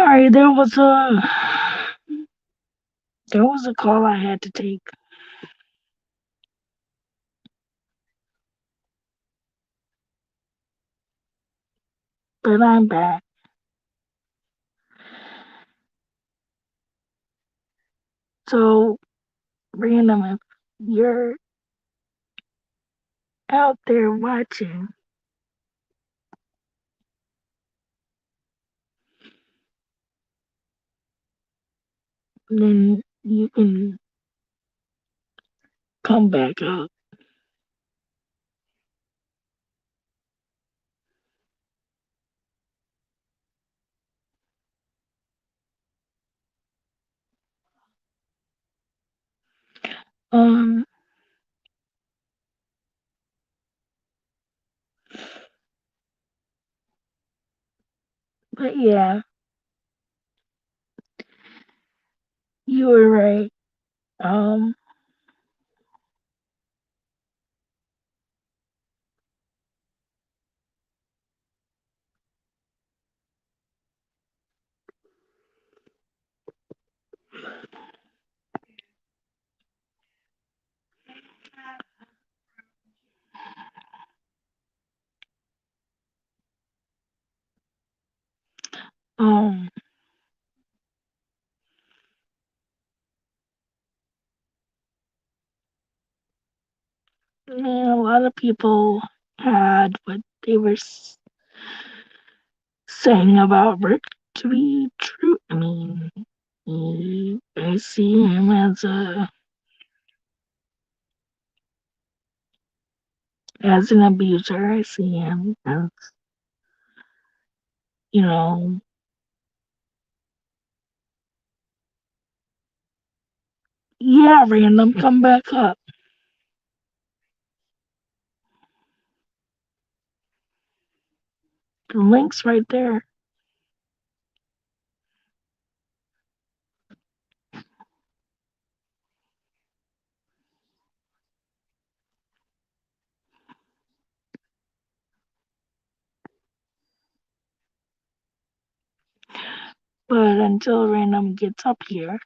Sorry, there was a call I had to take, but I'm back. So random, if you're out there watching, then you can come back up. Um, but yeah, you were right. Um, um, man, a lot of people had what they were saying about Rick to be true. I mean, I see him as an abuser. I see him as, you know, yeah, random, come back up. The link's right there. But until random gets up here,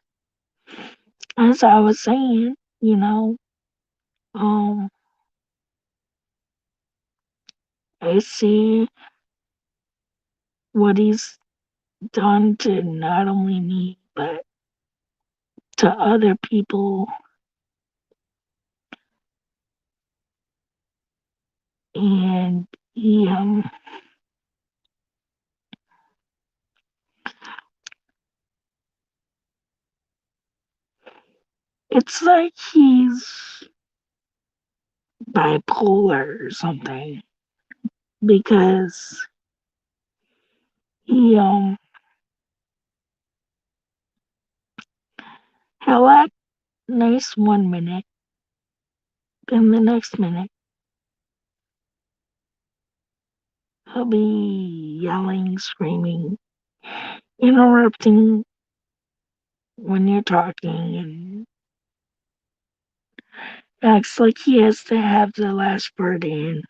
as I was saying, um, I see what he's done to not only me, but to other people. And he, it's like he's bipolar or something because he he'll act nice 1 minute, then the next minute he'll be yelling, screaming, interrupting when you're talking, and acts like he has to have the last word in.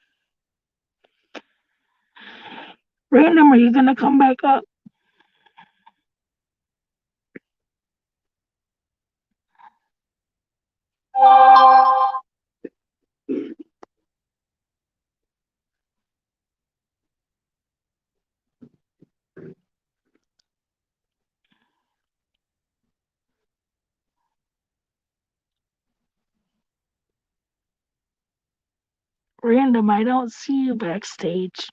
Random, are you gonna come back up? Random, I don't see you backstage.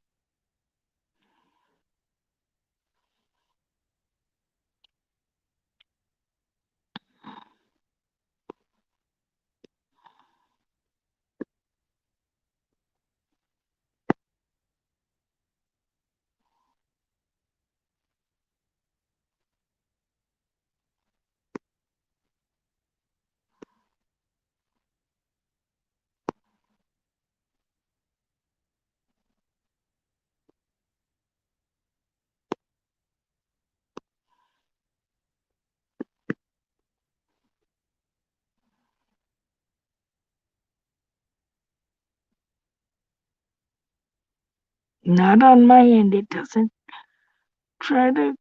Not on my end, it doesn't. Try to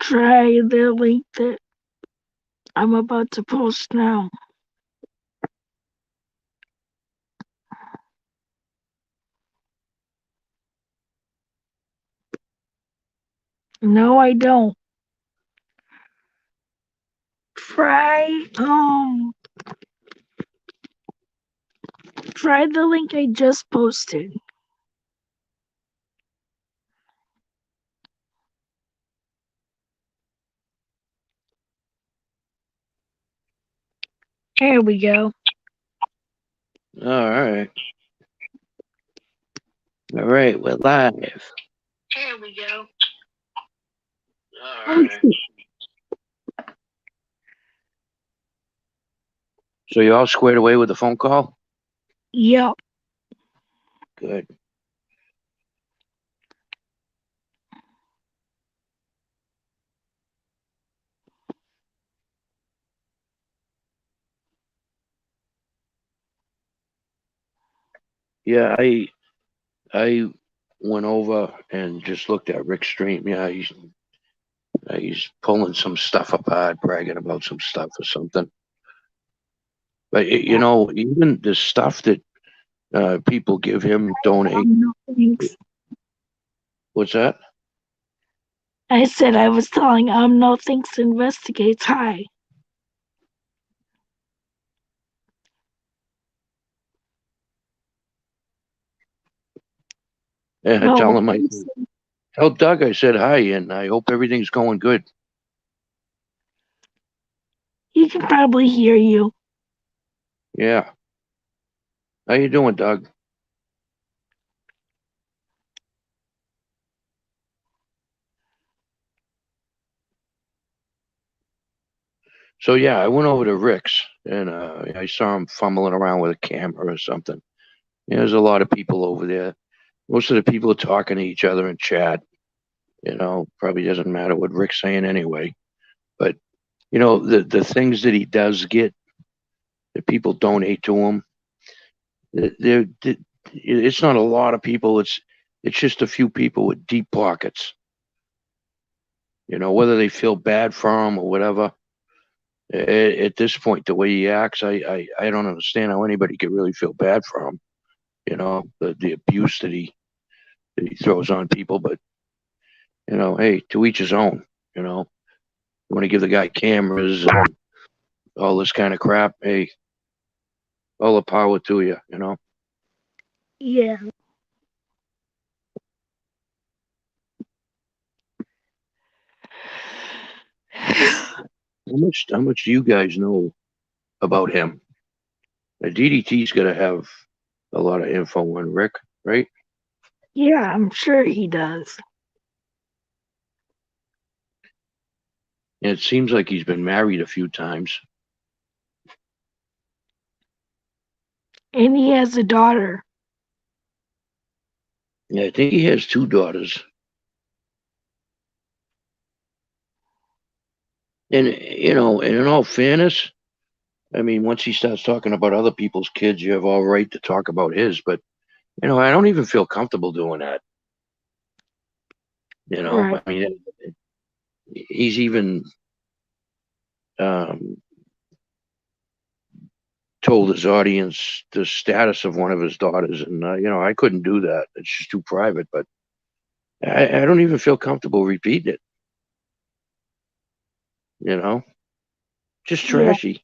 Try the link that I'm about to post now. No, I don't. Try try the link I just posted. Here we go. All right. All right, we're live. Here we go. All right. So you all squared away with the phone call? Yep. Good. Yeah, I went over and just looked at Rick's stream. Yeah, he's pulling some stuff apart, bragging about some stuff or something. But you know, even the stuff that people give him, donate. No thanks. What's that? I said I was telling No Thanks Investigates hi. Yeah, Well, tell Doug I said hi, and I hope everything's going good. he can probably hear you. Yeah. How you doing, Doug? So yeah, I went over to Rick's and I saw him fumbling around with a camera or something. Yeah, there's a lot of people over there. Most of the people are talking to each other in chat. You know, probably doesn't matter what Rick's saying anyway. But you know, the things that he does get, that people donate to him, it's not a lot of people. It's just a few people with deep pockets. You know, whether they feel bad for him or whatever. At this point, the way he acts, I don't understand how anybody could really feel bad for him. You know, the abuse that he throws on people. But you know, hey, to each his own. You know, you want to give the guy cameras and all this kind of crap. Hey, all the power to you. You know. Yeah. How much do you guys know about him? DDT's got to have a lot of info on Rick, right? Yeah, I'm sure he does. And it seems like he's been married a few times. And he has a daughter. Yeah, I think he has two daughters. And you know, and in all fairness, I mean, once he starts talking about other people's kids, you have all right to talk about his. But you know, I don't even feel comfortable doing that. You know, Right. I mean, he's even um, told his audience the status of one of his daughters, and you know, I couldn't do that. It's just too private. But I don't even feel comfortable repeating it. You know, just Yeah. trashy.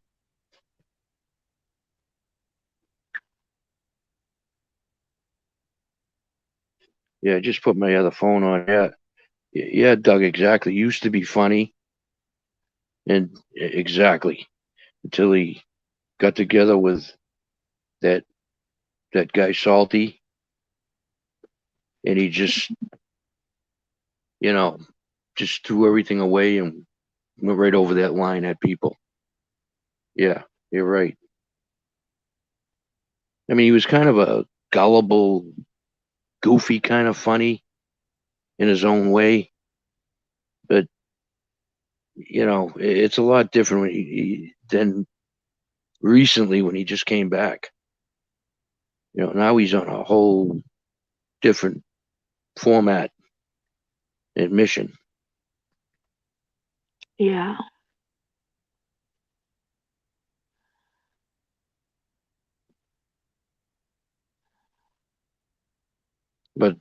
Yeah, I just put my other phone on. Yeah, Yeah, Doug, exactly. Used to be funny, and exactly until he got together with that that guy Salty, and he just, you know, just threw everything away and went right over that line at people. Yeah, you're right. I mean, he was kind of a gullible, goofy kind of funny in his own way, but it's a lot different than recently when he just came back. Now he's on a whole different format and mission. Yeah. But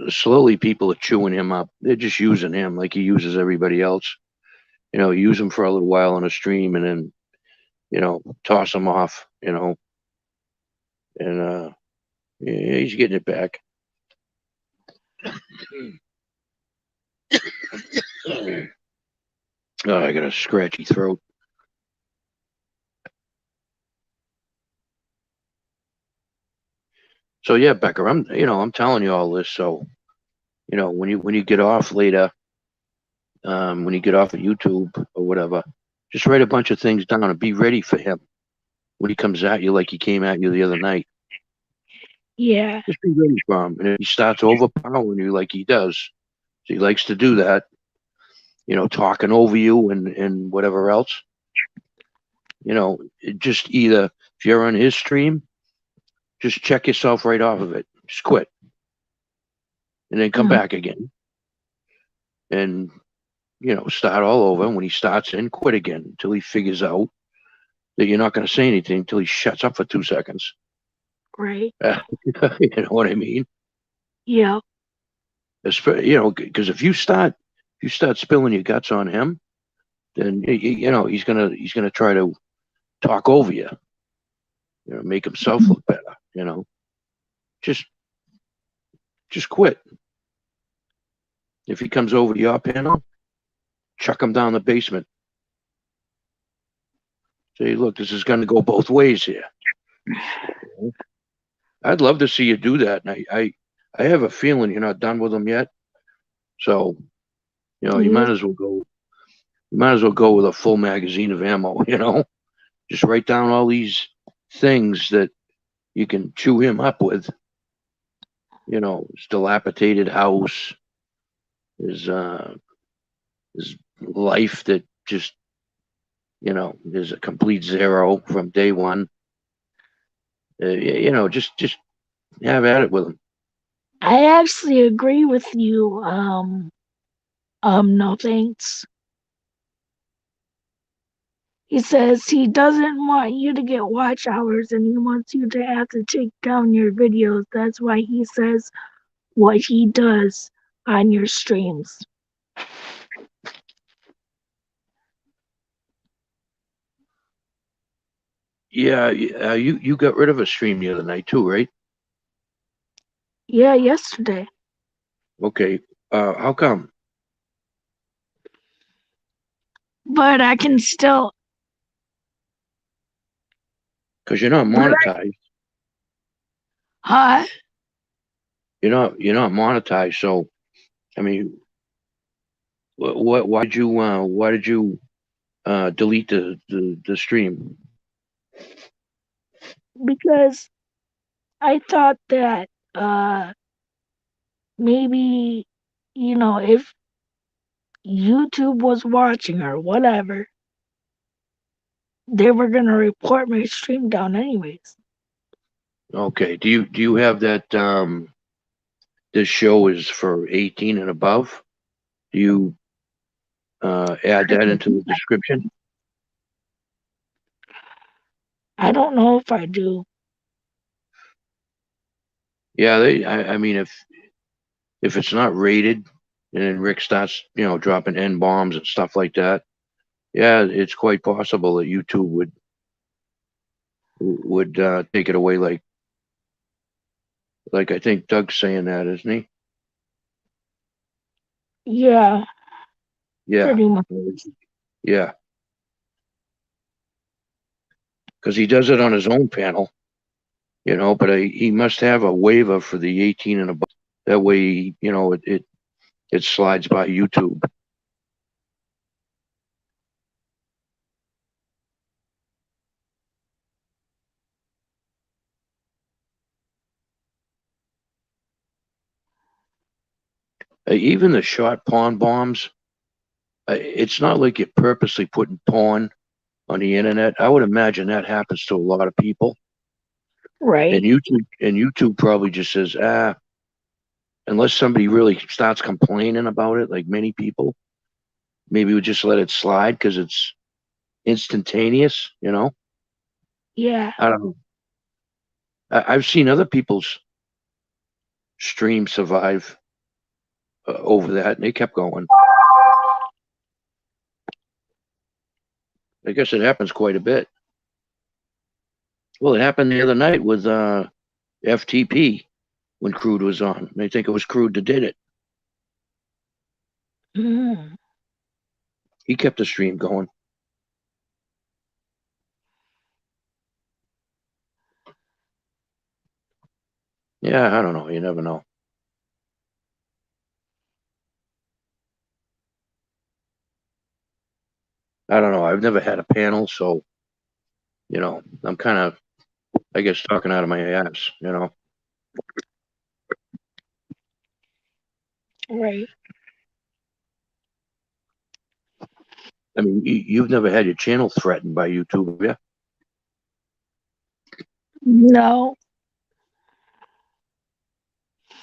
slowly people are chewing him up. They're just using him like he uses everybody else. Use him for a little while on a stream and then toss him off. And yeah, he's getting it back. Oh, I got a scratchy throat. So yeah, Becker, I'm telling you all this. So when you get off later, when you get off of YouTube or whatever, just write a bunch of things down and be ready for him when he comes at you like he came at you the other night. Yeah. Just be ready for him. And if he starts overpowering you like he does, so he likes to do that, talking over you and whatever else, just either if you're on his stream, just check yourself right off of it. Just quit. And then come back again. And, start all over. And when he starts in, quit again until he figures out that you're not going to say anything until he shuts up for 2 seconds. Right. You know what I mean? Yeah. Because if you start spilling your guts on him, then he's gonna try to talk over you, make himself look better. Just quit. If he comes over your panel, chuck him down the basement. Say, look, this is going to go both ways here. I'd love to see you do that. And I have a feeling you're not done with him yet. So, you might as well go. You might as well go with a full magazine of ammo. Just write down all these things that you can chew him up with. His dilapidated house, his life that just is a complete zero from day one. Just have at it with him. I actually agree with you. No thanks. He says he doesn't want you to get watch hours and he wants you to have to take down your videos. That's why he says what he does on your streams. Yeah, you got rid of a stream the other night too, right? Yeah, yesterday. Okay. How come? But I can still. Because you're not monetized. Huh? You're not monetized. So, I mean, why did you delete the stream? Because I thought that maybe if YouTube was watching or whatever, they were gonna report my stream down anyways. Okay. Do you have that? This show is for 18 and above. Do you add that into the description? I don't know if I do. Yeah. I mean, if it's not rated, and then Rick starts, dropping N bombs and stuff like that. Yeah, it's quite possible that YouTube would take it away, like I think Doug's saying that, isn't he? Yeah, Yeah. pretty much. Yeah. Because he does it on his own panel, but he must have a waiver for the 18 and above. That way, it slides by YouTube. Even the short porn bombs, it's not like you're purposely putting porn on the internet. I would imagine that happens to a lot of people. Right. And YouTube probably just says, unless somebody really starts complaining about it, like many people, maybe we just let it slide because it's instantaneous. Yeah. I don't know. I've seen other people's stream survive over that, and they kept going. I guess it happens quite a bit. Well, it happened the other night with FTP when Crude was on. They think it was Crude that did it. Mm. He kept the stream going. Yeah, I don't know. You never know. I don't know. I've never had a panel, so I'm kind of, I guess, talking out of my ass. Right. I mean, you've never had your channel threatened by YouTube, yeah? No.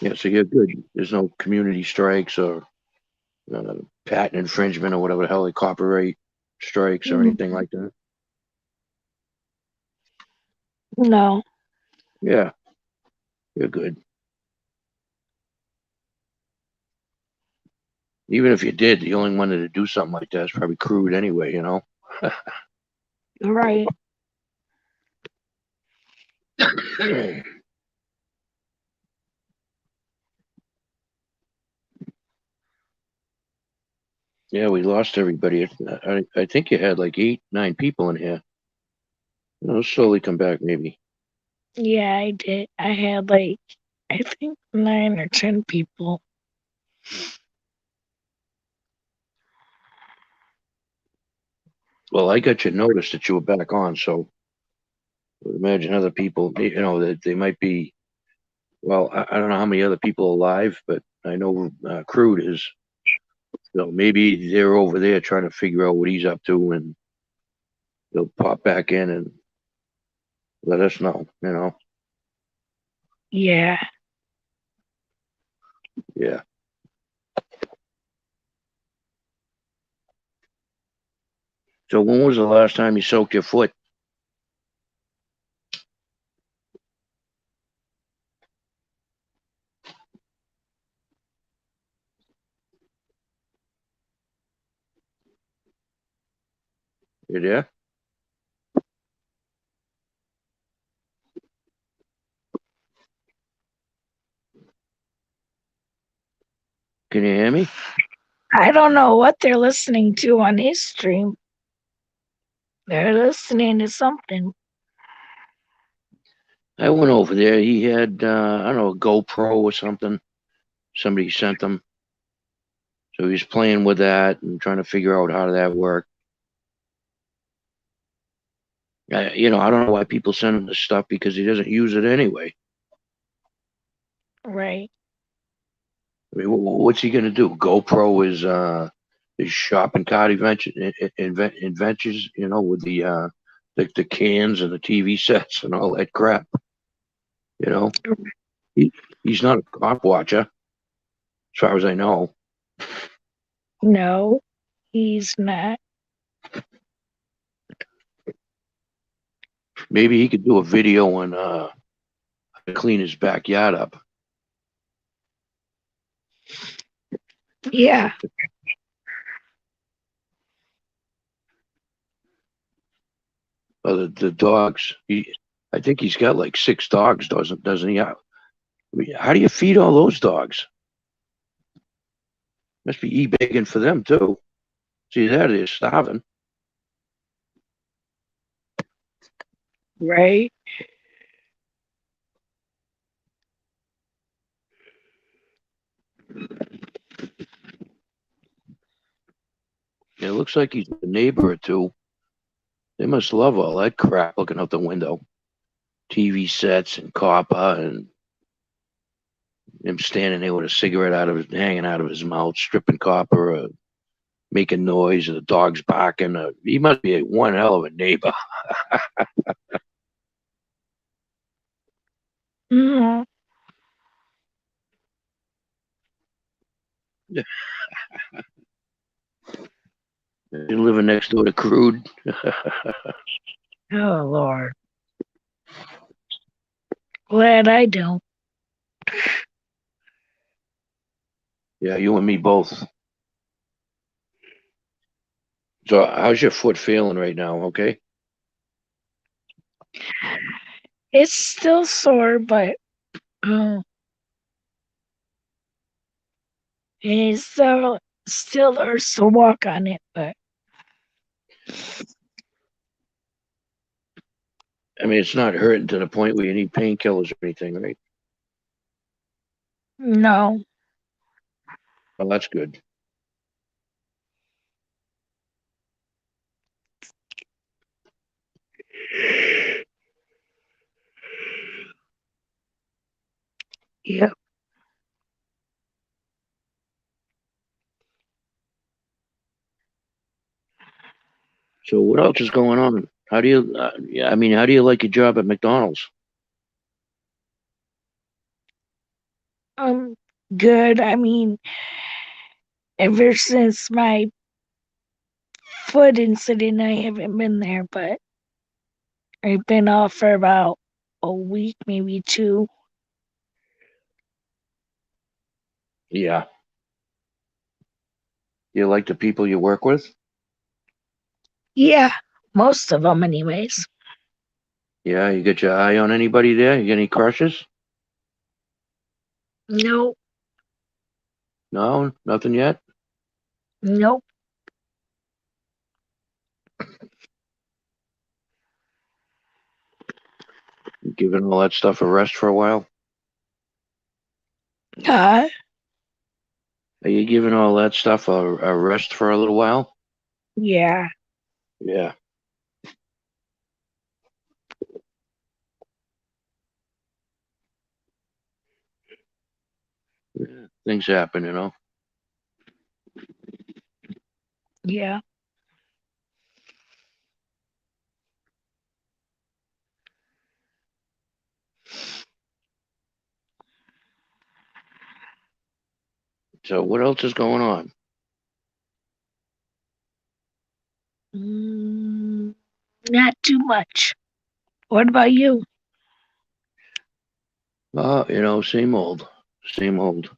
Yeah, so you're good. There's no community strikes or patent infringement or whatever the hell, like copyright strikes or Mm, anything like that. no. Yeah, you're good. Even if you did, the only one to do something like that is probably Crude anyway. Right. Yeah, we lost everybody. I think you had like 8, 9 people in here. It'll slowly come back, maybe. Yeah, I did. I had I think 9 or 10 people. Well, I got your notice that you were back on, so I would imagine other people, that they might be. Well, I don't know how many other people are alive, but I know Crude is. So maybe they're over there trying to figure out what he's up to, and they'll pop back in and let us know. Yeah. Yeah. So when was the last time you soaked your foot? You there? Can you hear me? I don't know what they're listening to on his stream. They're listening to something. I went over there. He had, I don't know, a GoPro or something. Somebody sent him. So he's playing with that and trying to figure out how that worked. I don't know why people send him this stuff because he doesn't use it anyway. Right. I mean, what's he gonna do? GoPro is shopping cart adventures, with the cans and the TV sets and all that crap. He, he's not a cop watcher, as far as I know. No, he's not. Maybe he could do a video on how to clean his backyard up. Yeah. The dogs. I think he's got like 6 dogs, doesn't he? I mean, how do you feed all those dogs? Must be e-begging for them too. See that they're starving. Right? It looks like he's a neighbor or two. They must love all that crap looking out the window. TV sets and copper and him standing there with a cigarette hanging out of his mouth, stripping copper, making noise, and the dog's barking. He must be one hell of a neighbor. Mhm. You're living next door to Crude. Oh, Lord. Glad I don't. Yeah, you and me both. So, how's your foot feeling right now? Okay. It's still sore, but it still hurts to walk on it, but I mean, it's not hurting to the point where you need painkillers or anything, right? no. Well, that's good. Yep. So, what else is going on? How do you? Yeah, I mean, how do you like your job at McDonald's? Good. I mean, ever since my foot incident, I haven't been there, but I've been off for about a week, maybe two. Yeah. You like the people you work with? Yeah, most of them, anyways. Yeah, you got your eye on anybody there? You got any crushes? Nope, No, nothing yet. nope. You giving all that stuff a rest for a while? Uh, Are you giving all that stuff a rest for a little while? yeah, Yeah. Yeah. Things happen, you know. yeah. So what else is going on? Mm, not too much. What about you? Same old,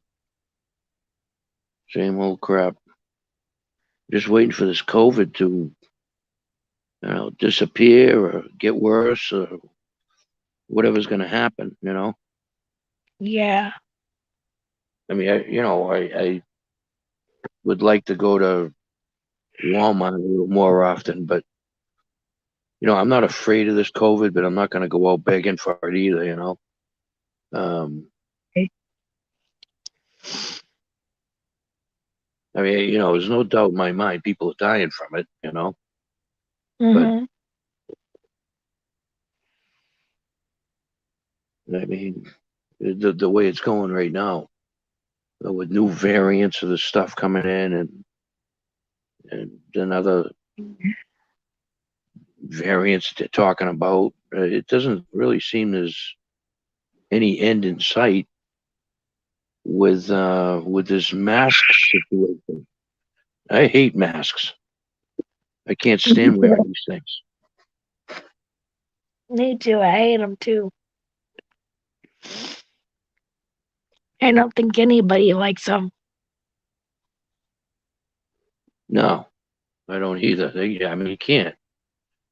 same old crap. Just waiting for this COVID to, disappear or get worse or whatever's going to happen. Yeah, I mean, I would like to go to Walmart a little more often, but I'm not afraid of this COVID, but I'm not going to go out begging for it either. Um, okay. I mean, there's no doubt in my mind people are dying from it. But Mm-hmm. I mean, the way it's going right now, with new variants of the stuff coming in and another variants they're talking about, it doesn't really seem there's any end in sight with this mask situation. I hate masks. I can't stand wearing these things. Me too. I hate them too. I don't think anybody likes them. No, I don't either. I mean, you can't.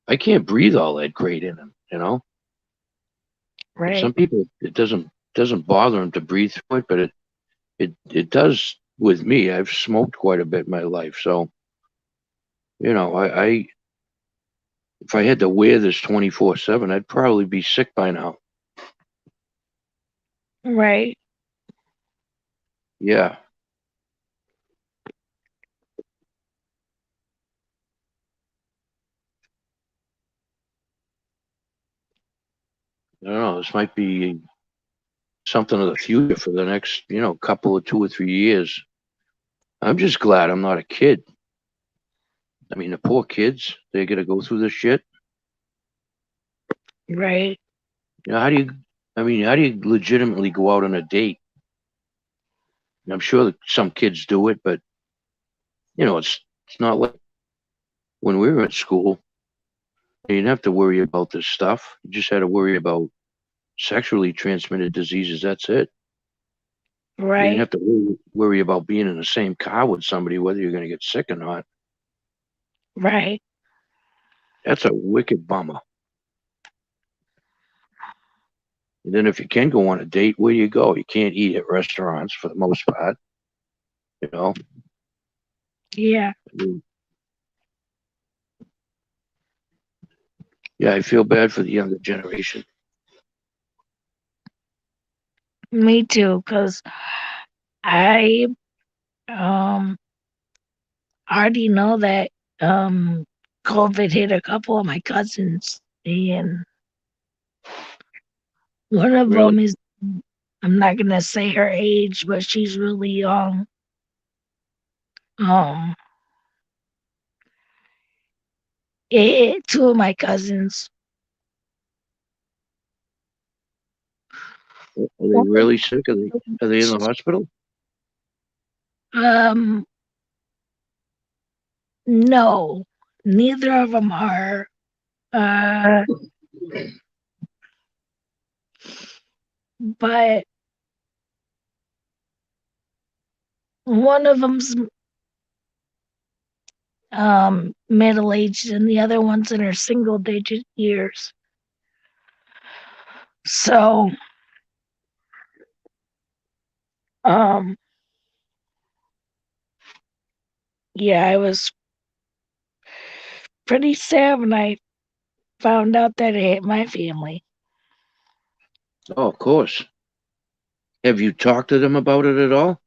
I can't breathe all that great in them. And Right. some people, it doesn't bother them to breathe through it, but it does with me, I've smoked quite a bit in my life. So, I if I had to wear this 24/7, I'd probably be sick by now. Right. Yeah. I don't know. This might be something of the future for the next, couple of 2 or 3 years. I'm just glad I'm not a kid. I mean, the poor kids, they got to go through this shit. Right. How do you legitimately go out on a date? I'm sure that some kids do it, but it's not like when we were at school. You didn't have to worry about this stuff. You just had to worry about sexually transmitted diseases. That's it. You didn't Right. have to worry about being in the same car with somebody, whether you're going to get sick or not. Right. That's a wicked bummer. And then if you can go on a date, where do you go? You can't eat at restaurants for the most part. You know, Yeah. I mean, yeah, I feel bad for the younger generation. Me too, because I um already know that COVID hit a couple of my cousins, and one of them Really? is, I'm not gonna say her age, but she's really young. Um, two of my cousins. Are they really sick? Are they in the hospital? Um, no, neither of them are. Uh, but one of them's middle aged, and the other one's in her single digit years. So um, yeah, I was pretty sad when I found out that it hit my family. Oh, of course. Have you talked to them about it at all?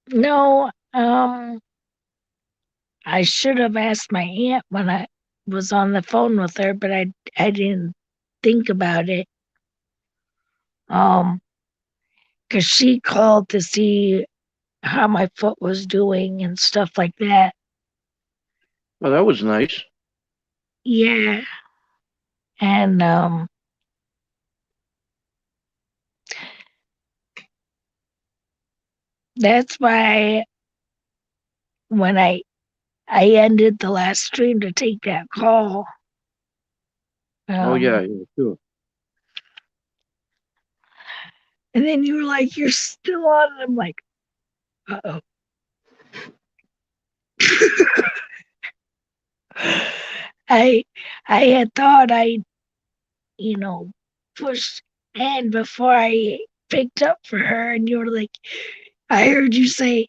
No, I should have asked my aunt when I was on the phone with her, but I didn't think about it. Because she called to see how my foot was doing and stuff like that. Oh, that was nice. Yeah, and that's why when I ended the last stream to take that call. Oh, yeah, Um, yeah, sure. and then you were like, "You're still on," and I'm like, "Uh oh." I I had thought I, you know, pushed end before I picked up for her, and you were like, I heard you say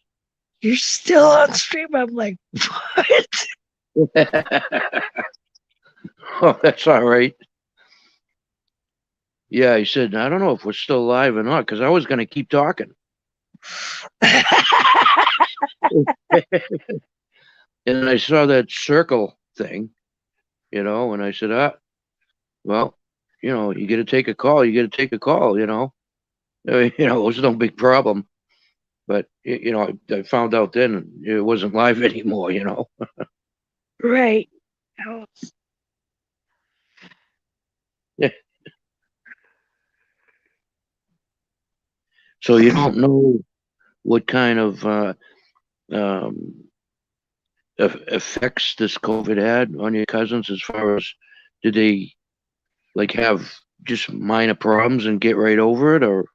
you're still on stream. I'm like, what? Oh, that's all right. Yeah, he said, I don't know if we're still live or not, because I was going to keep talking. And I saw that circle thing, and I said, well, you got to take a call. You got to take a call, it was no big problem. But, I found out then it wasn't live anymore. Right. Yeah. So you don't know what kind of um, effects this COVID had on your cousins as far as did they like have just minor problems and get right over it, or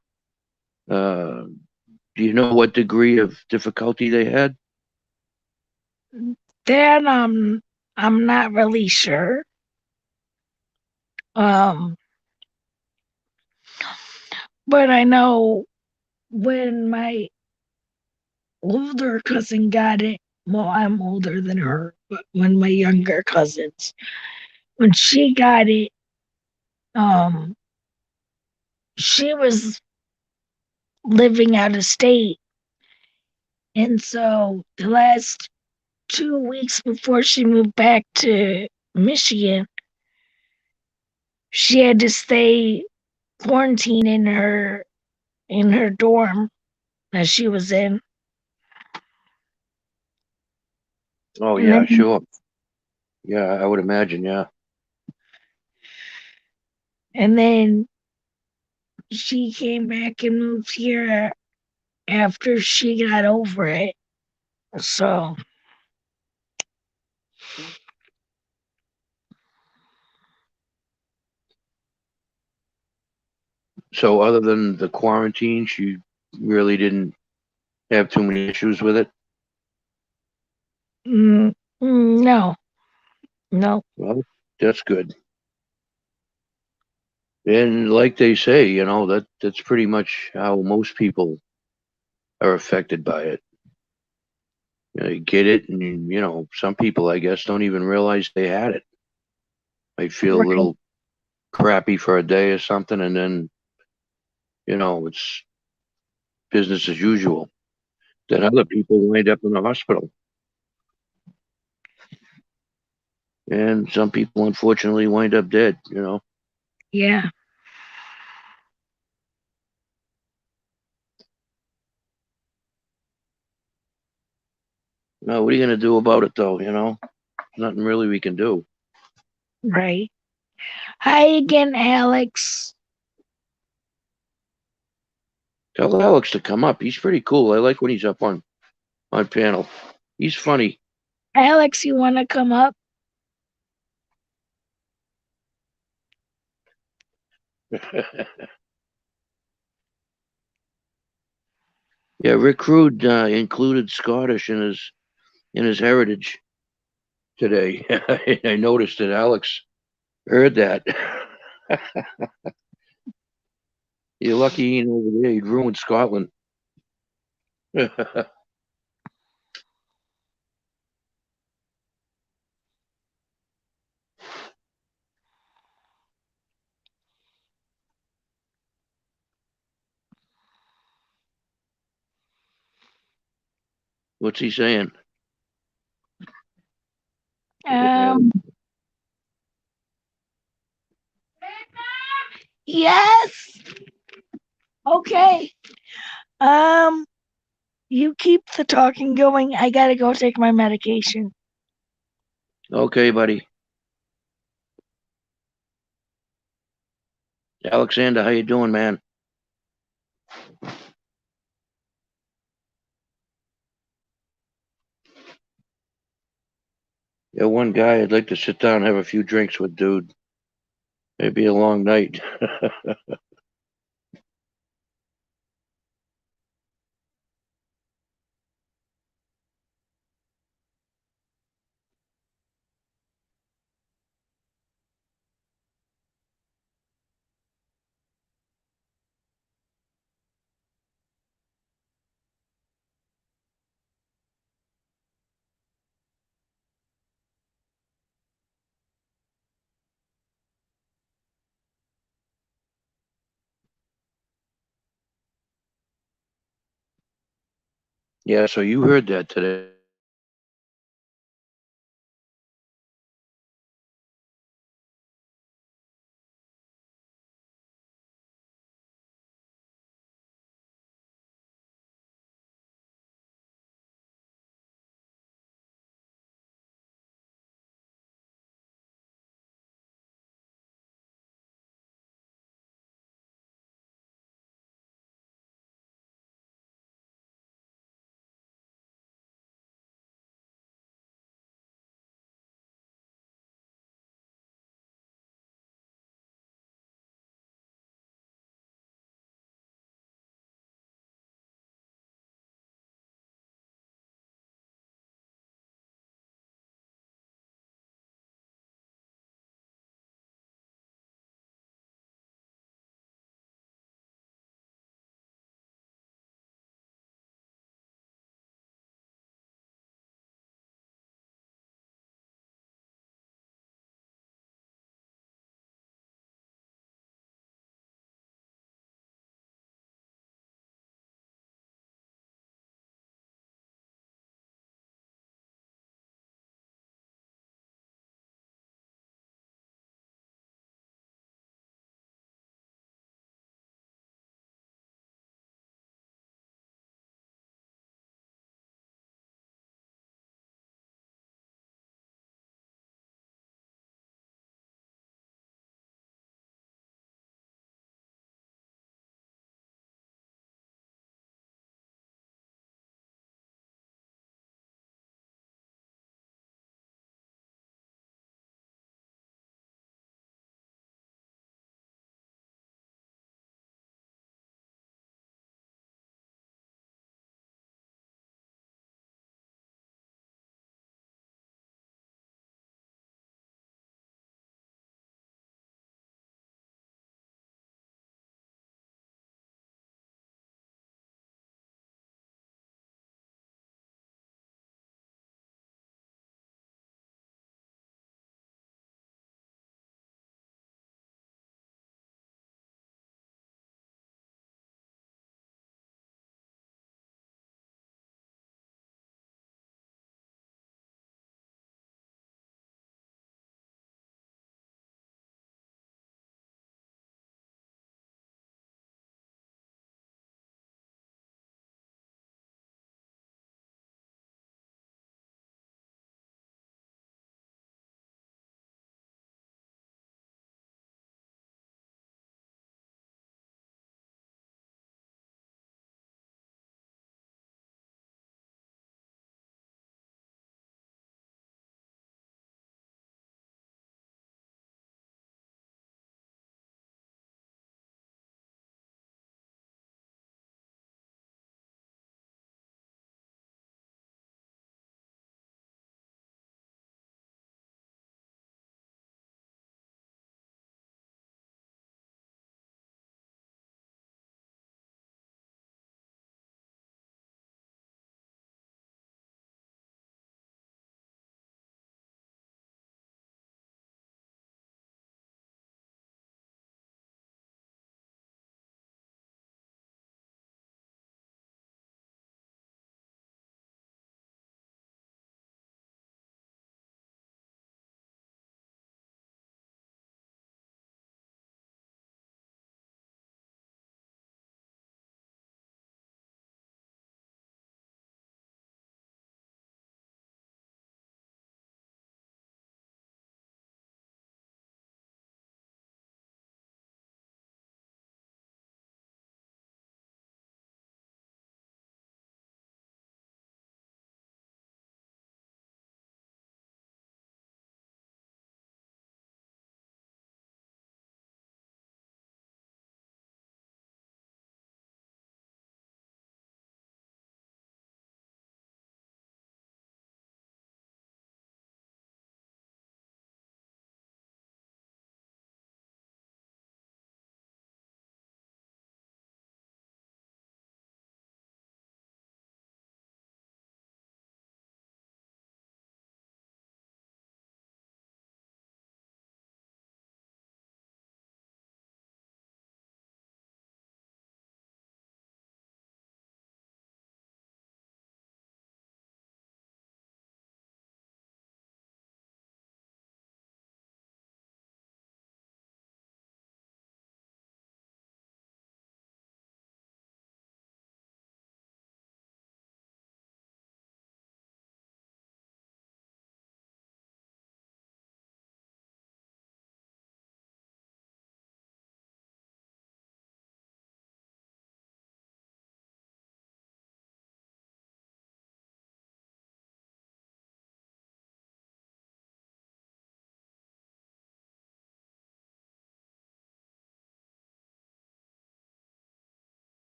uh, do you know what degree of difficulty they had? Then I'm not really sure. Um, but I know when my older cousin got it, well, I'm older than her, but when my younger cousins, when she got it, um, she was living out of state. And so the last 2 weeks before she moved back to Michigan, she had to stay quarantined in her dorm that she was in. Oh And yeah, then sure. Yeah, I would imagine. Yeah. and then she came back and moved here after she got over it. So So other than the quarantine, she really didn't have too many issues with it. no, no, Well, that's good. And like they say, that's pretty much how most people are affected by it. You get it, and some people, I guess, don't even realize they had it. They feel a right, little crappy for a day or something, and then it's business as usual. Then other people wind up in the hospital, and some people unfortunately wind up dead. yeah, Now, what are you gonna do about it, though? Nothing really we can do. right. Hi again, Alex. Tell Alex to come up. He's pretty cool. I like when he's up on panel. He's funny. Alex, you want to come up? Yeah, Rick Rude included Scottish in his heritage today. I noticed that Alex heard that. You're lucky he ain't over there. He'd ruin Scotland. What's he saying? Um, yes. Okay. Um, you keep the talking going. I gotta go take my medication. Okay, buddy. Alexander, how you doing, man? Yeah, one guy I'd like to sit down and have a few drinks with, dude. Maybe a long night. Yeah, so you heard that today.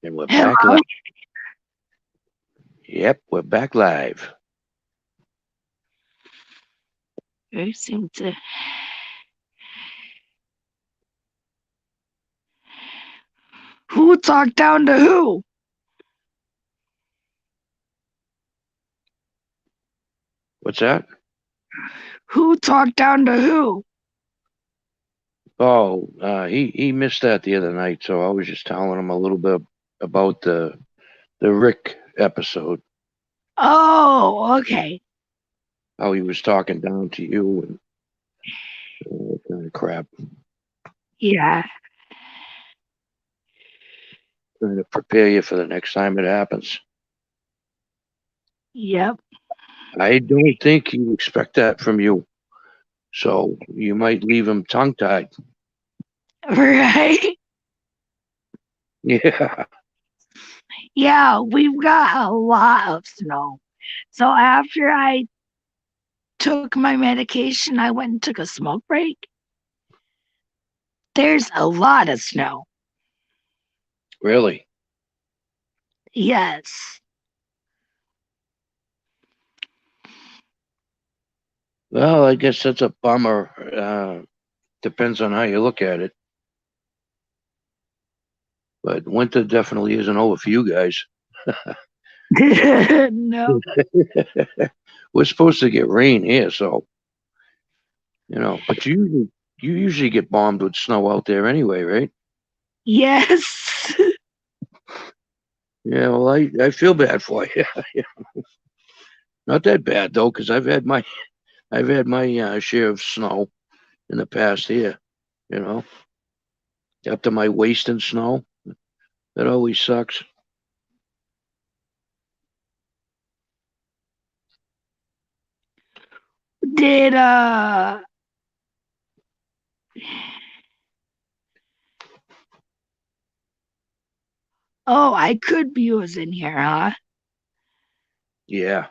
And we're Hello? back live. Yep, we're back live. You seem to. Who talked down to who? What's that? Who talked down to who? Oh, he missed that the other night, so I was just telling him a little bit about the Rick episode. Oh, okay. How he was talking down to you and all that kind of crap. Yeah. Trying to prepare you for the next time it happens. Yep. I don't think he expect that from you. So you might leave him tongue-tied. Right? Yeah. Yeah, we've got a lot of snow. So after I took my medication, I went and took a smoke break. There's a lot of snow. Really? Yes. Well, I guess that's a bummer. Depends on how you look at it. But winter definitely isn't over for you guys. No. We're supposed to get rain here, so but you usually get bombed with snow out there anyway, right? Yes. Yeah, well, I feel bad for you. Not that bad though, because I've had my share of snow in the past here. Up to my waist in snow. That always sucks. Did Oh, I could be was in here, huh? Yeah,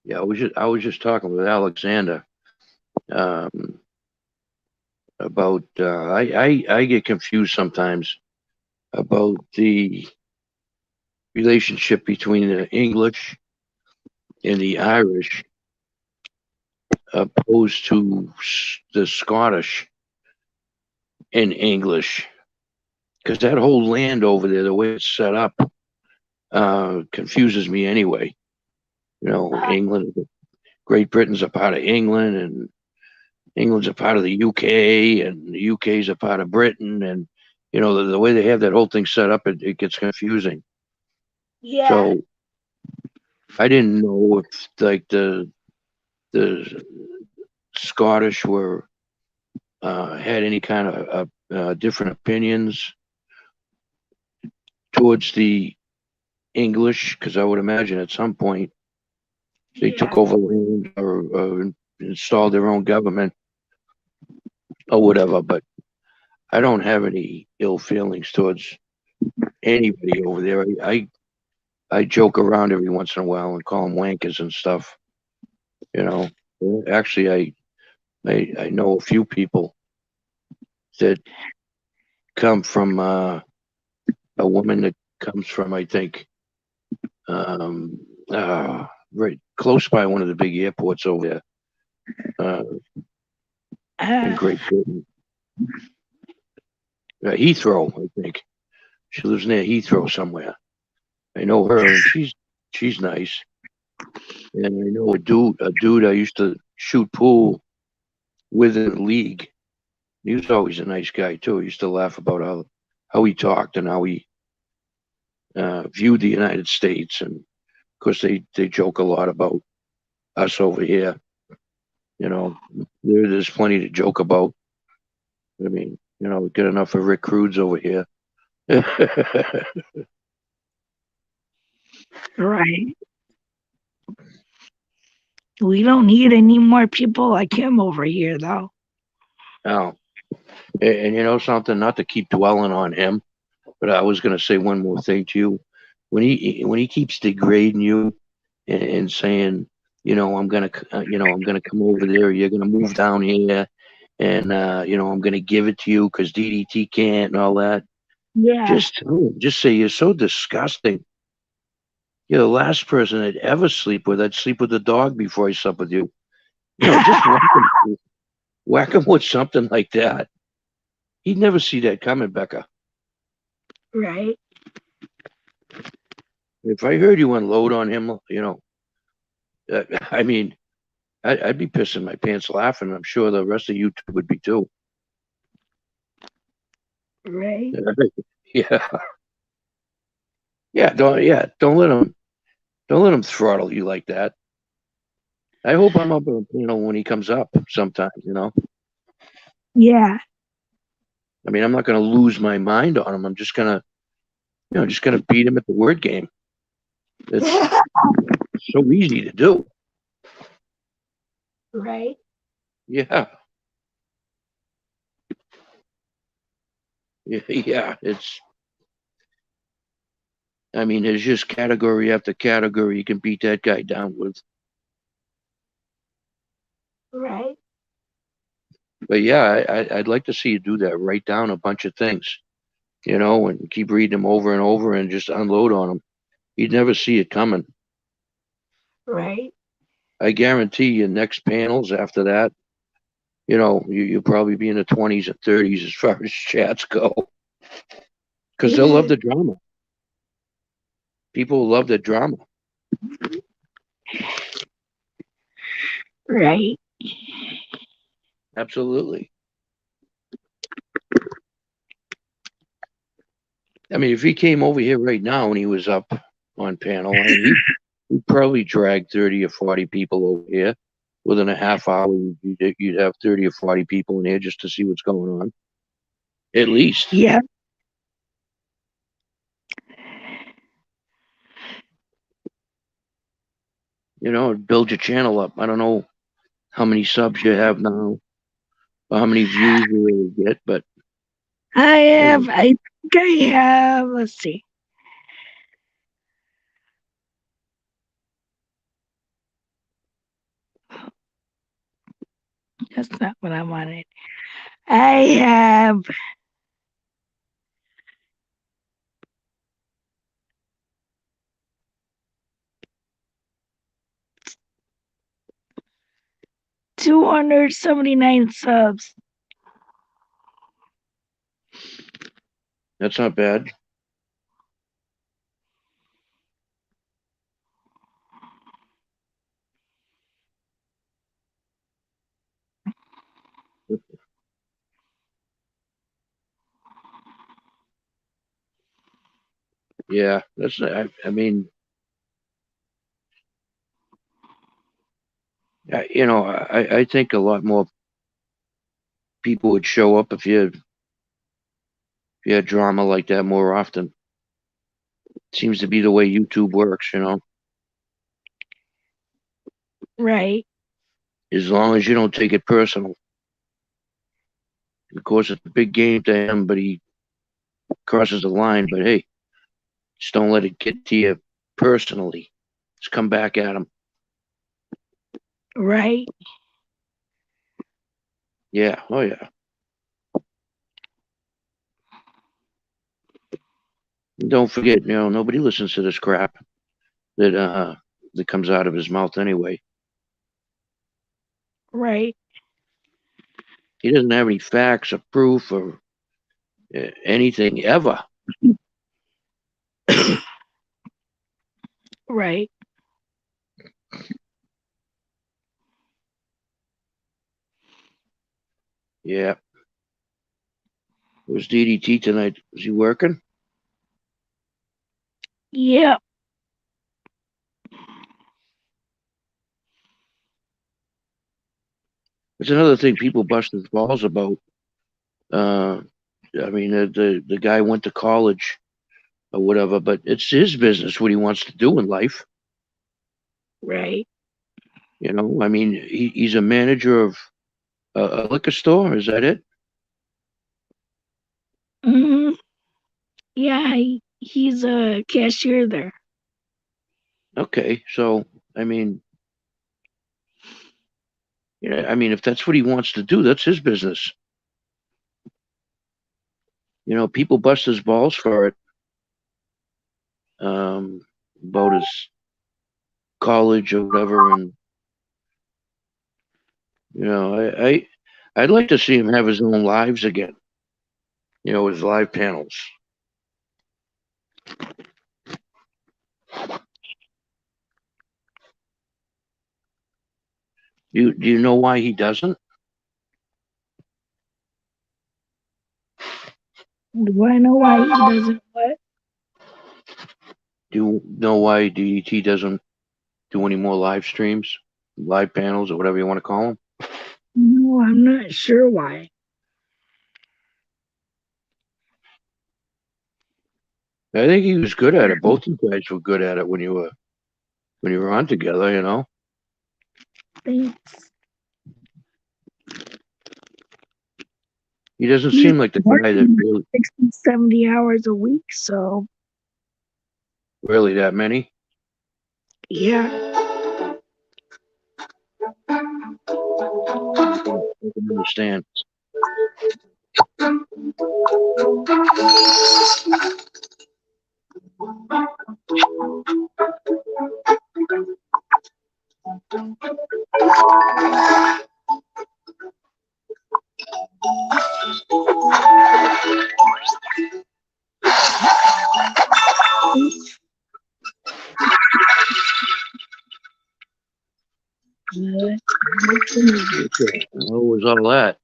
yeah. I was just talking with Alexander um, about. I get confused sometimes about the relationship between the English and the Irish, opposed to the Scottish and English, because that whole land over there, the way it's set up, confuses me anyway. England, Great Britain's a part of England, and England's a part of the UK, and the UK is a part of Britain, and the way they have that whole thing set up, it gets confusing. Yeah. So I didn't know if like the Scottish were had any kind of different opinions towards the English, because I would imagine at some point they took over land or installed their own government or whatever. But I don't have any ill feelings towards anybody over there. I joke around every once in a while and call them wankers and stuff. Actually, I know a few people that come from a woman that comes from, I think, right close by one of the big airports over there in Great Britain. Heathrow, I think. She lives near Heathrow somewhere. I know her, and she's nice. And I know a dude I used to shoot pool with in the league. He was always a nice guy too. He used to laugh about how he talked and how he viewed the United States. And of course, they joke a lot about us over here. There's plenty to joke about. I mean, we get enough of Rick Crudes over here. Right. We don't need any more people like him over here, though. Now, and you know something, not to keep dwelling on him, but I was going to say one more thing to you. When he keeps degrading you and saying, I'm gonna come over there, you're gonna move down here, and I'm gonna give it to you because DDT can't and all that. Yeah. Just tell him, just say you're so disgusting. You're the last person I'd ever sleep with. I'd sleep with the dog before I slept with you. Just whack him with something like that. He'd never see that coming, Becca. Right. If I heard you unload on him, I mean, I'd be pissing my pants laughing. I'm sure the rest of you two would be too. Right. Yeah, don't let him throttle you like that. I hope I'm up on when he comes up sometime. Yeah. I mean, I'm not going to lose my mind on him. I'm just gonna beat him at the word game. It's so easy to do. Right. Yeah, yeah. I mean, there's just category after category you can beat that guy down with. Right. But yeah, I'd like to see you do that. Write down a bunch of things, and keep reading them over and over and just unload on him. You'd never see it coming. Right. I guarantee you, next panels after that, you'll probably be in the 20s and 30s as far as chats go, because they'll love the drama. People love the drama. Right. Absolutely. I mean, if he came over here right now and he was up on panel, I mean, he'd probably drag 30 or 40 people over here. Within a half hour, you'd have 30 or 40 people in here just to see what's going on. At least. Yeah. Build your channel up. I don't know how many subs you have now or how many views you really get, but I think I have, let's see. That's not what I wanted. I have 279 subs. that's not bad. Yeah, I mean, I think a lot more people would show up if you had drama like that more often. Seems to be the way YouTube works. Right. As long as you don't take it personal. Of course, it's a big game to him, but he crosses the line. But hey, just don't let it get to you personally. Just come back at him. Right. Yeah. Oh yeah. And don't forget, nobody listens to this crap that comes out of his mouth anyway. Right. He doesn't have any facts or proof or anything ever. Right. Yeah. Was DDT tonight? Was he working? Yep. It's another thing people bust his balls about. I mean, the guy went to college or whatever, but it's his business what he wants to do in life. Right. I mean, he's a manager of a liquor store. Is that it? hmm Yeah, he's a cashier there. Okay, so I mean, yeah, I mean, if that's what he wants to do, that's his business. You know, people bust his balls for it. About his college or whatever, and you know, I'd like to see him have his own lives again. You know, his live panels. Do you know why he doesn't? Do I know why he doesn't what? Do you know why DDT doesn't do any more live streams, live panels, or whatever you want to call them? No, I'm not sure why. I think he was good at it. Both you guys were good at it when you were on together. You know, Thanks. he doesn't He's seem like the guy that working really, 60, 70 hours a week, so really that many. yeah. I can understand. What was all that?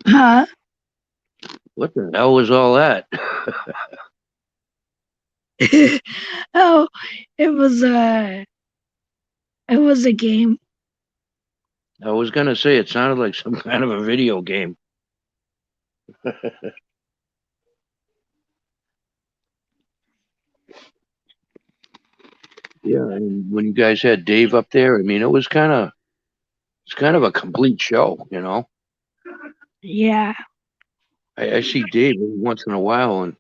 Huh? What the hell was all that? Oh, it was a game. I was gonna say it sounded like some kind of a video game. Yeah, and when you guys had Dave up there, I mean, it's kind of a complete show, you know. Yeah. I see Dave every once in a while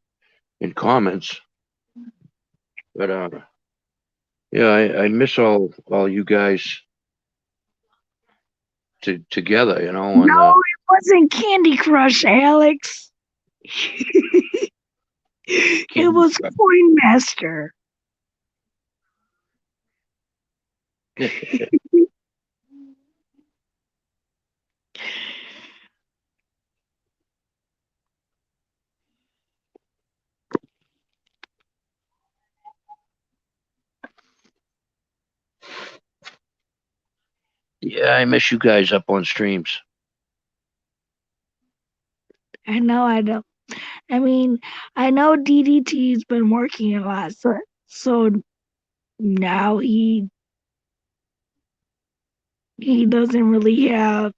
in comments, but yeah, I miss all you guys together, you know. No, And it wasn't Candy Crush, Alex. It was Coin Master. yeah, I miss you guys up on streams. I know I don't. I mean, I know DDT's been working a lot, so now he doesn't really have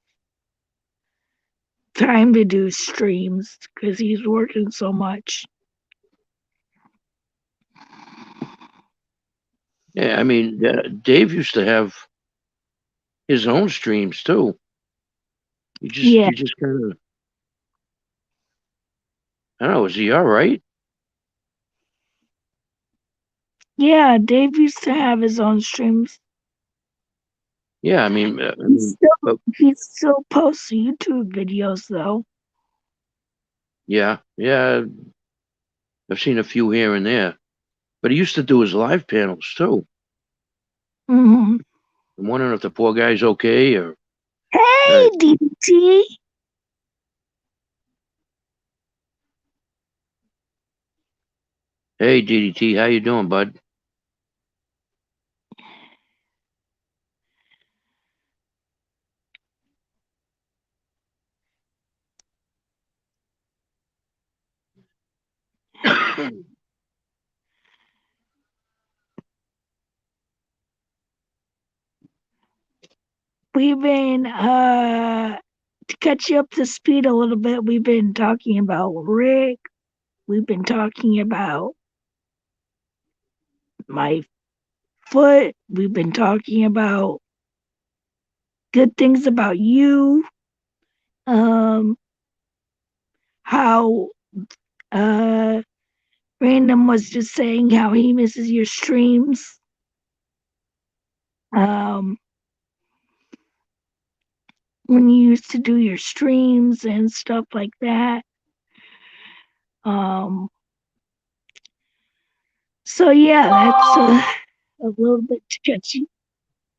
time to do streams because he's working so much. Yeah, I mean, Dave used to have his own streams too. Yeah, He just kind of, I don't know, is he all right? yeah. Dave used to have his own streams. Yeah, I mean, He still posts YouTube videos though. yeah, yeah. I've seen a few here and there, but he used to do his live panels too. Hmm. I'm wondering if the poor guy's okay or. Hey, DDT. Hey, DDT, how you doing, bud? We've been to catch you up to speed a little bit. We've been talking about Rick. We've been talking about my foot. We've been talking about good things about you. Um, how Random was just saying how he misses your streams. Um, when you used to do your streams and stuff like that. Um, so yeah, that's a little bit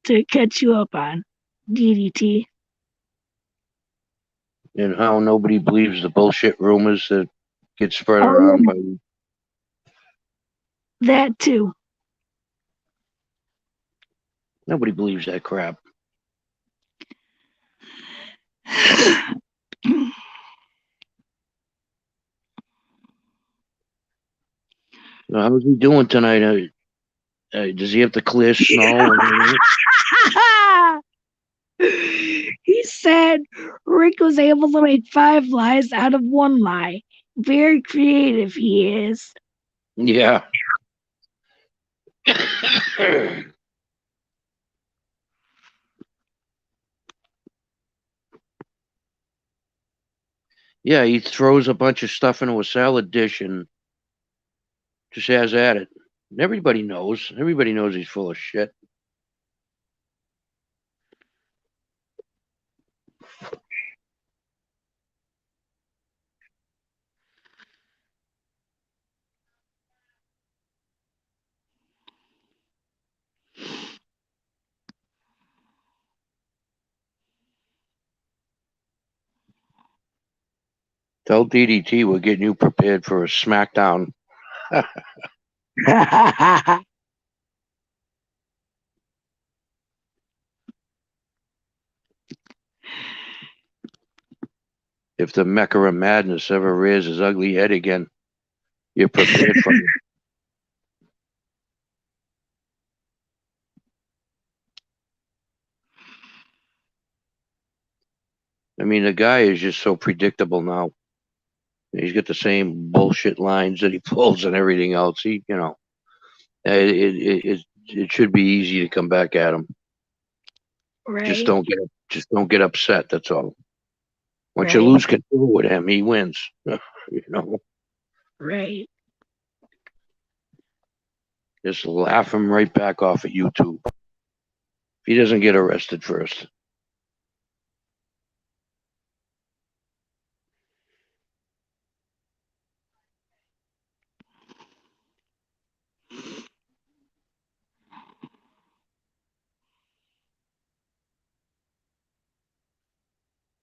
to catch you up on DDT. And how nobody believes the bullshit rumors that get spread Oh around yeah, by that too. nobody believes that crap. So how's he doing tonight? Does he have to clear snow? He said Rick was able to make 5 lies out of 1 lie. Very creative he is. Yeah. Yeah, he throws a bunch of stuff into a salad dish and just has at it. And everybody knows. Everybody knows he's full of shit. Tell DDT we're getting you prepared for a smackdown. If the Mecca of Madness ever rears his ugly head again, you're prepared for it. I mean, the guy is just so predictable now. He's got the same bullshit lines that he pulls and everything else. It should be easy to come back at him. Just Right, don't get upset. That's all. Once you right, lose control with him, he wins. you know, right. just laugh him right back off at YouTube. If he doesn't get arrested first.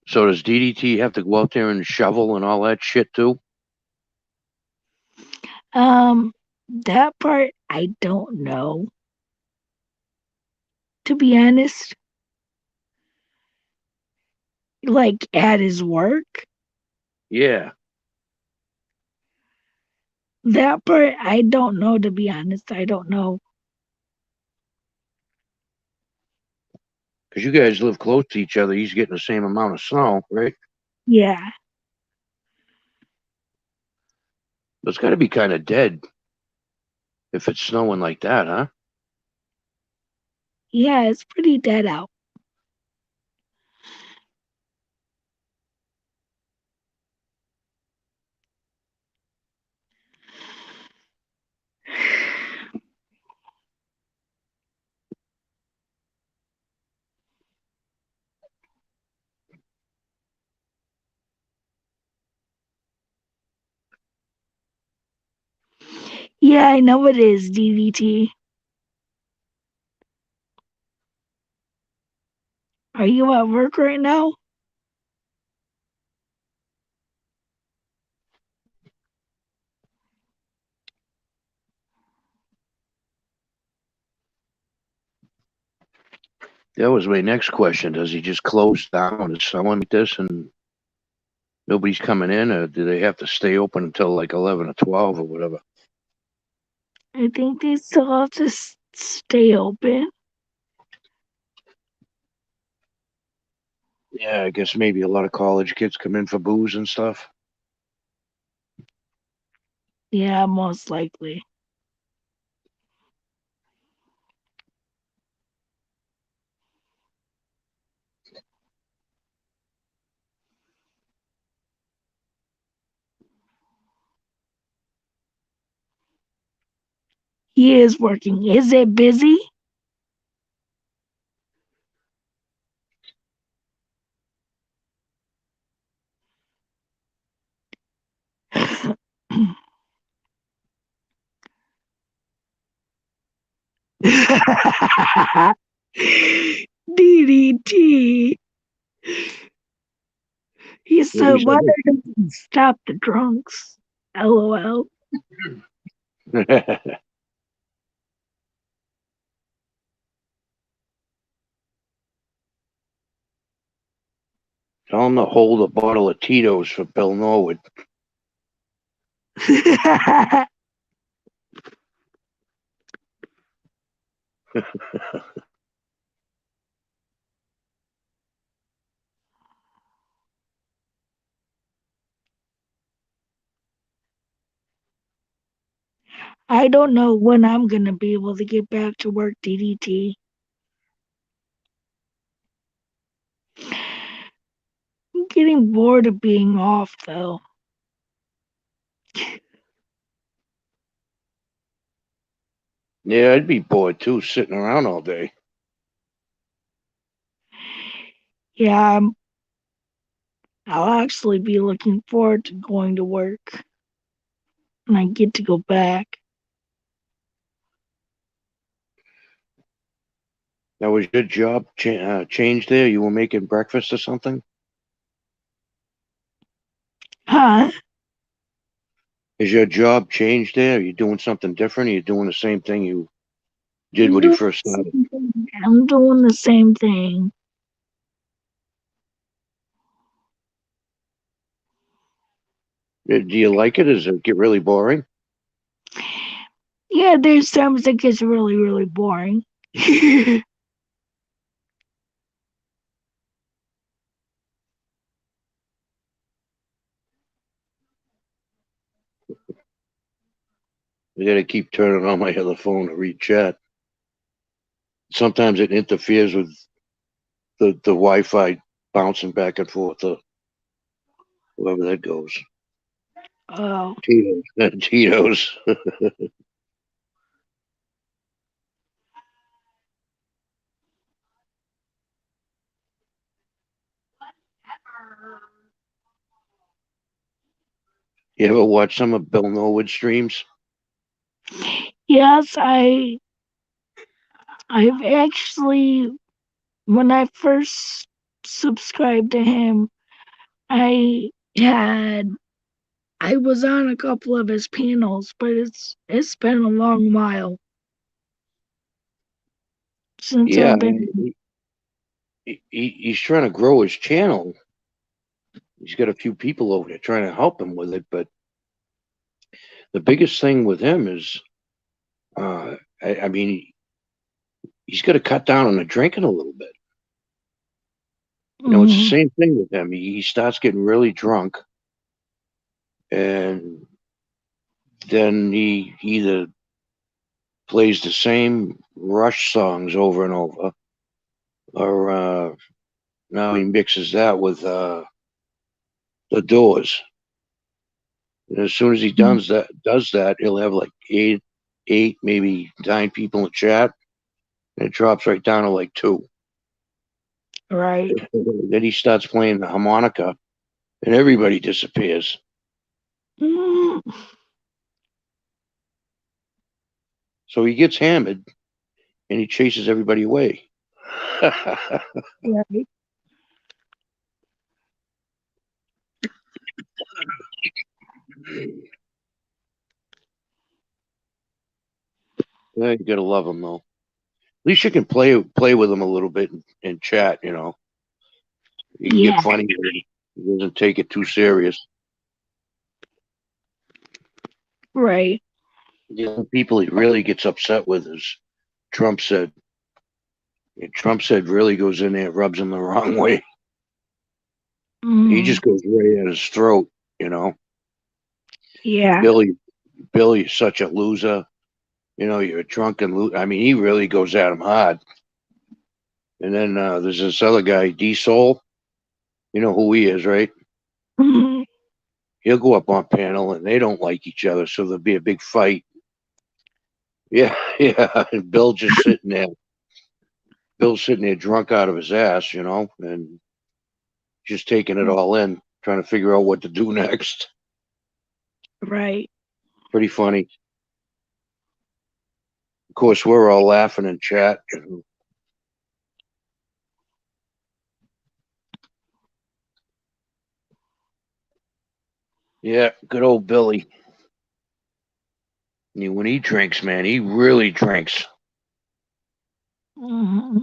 So does DDT have to go out there and shovel and all that shit too? Um, that part I don't know. To be honest, like at his work, Yeah, that part I don't know. To be honest, I don't know. because you guys live close to each other. He's getting the same amount of snow, right? Yeah, But it's got to be kind of dead if it's snowing like that, huh? yeah, it's pretty dead out. Yeah, I know it is DVT. Are you at work right now? That was my next question. Does he just close down? Is someone like this and nobody's coming in, or do they have to stay open until like 11 or 12 or whatever? I think they still have to stay open. Yeah, I guess maybe a lot of college kids come in for booze and stuff. Yeah, most likely. He is working. Is it busy? DDT. He said, Maybe weather doesn't stop the drunks. LOL. Tell him to hold a bottle of Tito's for Bill Norwood. I don't know when I'm gonna be able to get back to work, DDT. I'm getting bored of being off, though. Yeah, I'd be bored too, sitting around all day. Yeah, I'll actually be looking forward to going to work when I get to go back. Now, was your job changed there? You were making breakfast or something? Huh? Is your job changed there? Are you doing something different? Are you doing the same thing you did I'm when you doing first the started? same thing. I'm doing the same thing. Do you like it? Does it get really boring? Yeah, there's times it gets really, really boring. I got to keep turning on my other phone to read chat. Sometimes it interferes with the Wi-Fi bouncing back and forth, wherever that goes. Oh, Tito's. Tito's. You ever watch some of Bill Norwood streams? yes, I've actually, when I first subscribed to him, I had I was on a couple of his panels, but it's been a long while since Yeah, I've been. he's trying to grow his channel. He's got a few people over there trying to help him with it, but the biggest thing with him is, I mean, he's got to cut down on the drinking a little bit. You know, it's the Mhm. same thing with him. He starts getting really drunk, and then he either plays the same Rush songs over and over, or now he mixes that with the Doors. And as soon as he does that, he'll have like eight, maybe 9 people in the chat, and it drops right down to like 2. Right. Then he starts playing the harmonica, and everybody disappears. Mm, So he gets hammered, and he chases everybody away. right. Yeah, you gotta love him though. At least you can play with him a little bit and chat. You know, you can get Yeah. funny with him. He doesn't take it too serious. Right. The only people he really gets upset with is Trump said. Trump said really goes in there, rubs him the wrong way. He Mm, just goes right at his throat. You know, yeah. Billy, Billy's such a loser. You know, you're a drunken loser. I mean, he really goes at him hard. And then there's this other guy, D Soul. You know who he is, right? Mhm. He'll go up on panel and they don't like each other, so there'll be a big fight. Yeah, yeah. And Bill's sitting there drunk out of his ass, you know, and just taking it all in, trying to figure out what to do next. Right. Pretty funny. course, we're all laughing in chat. Yeah, good old Billy. When he drinks, man, he really drinks. Mm-hmm.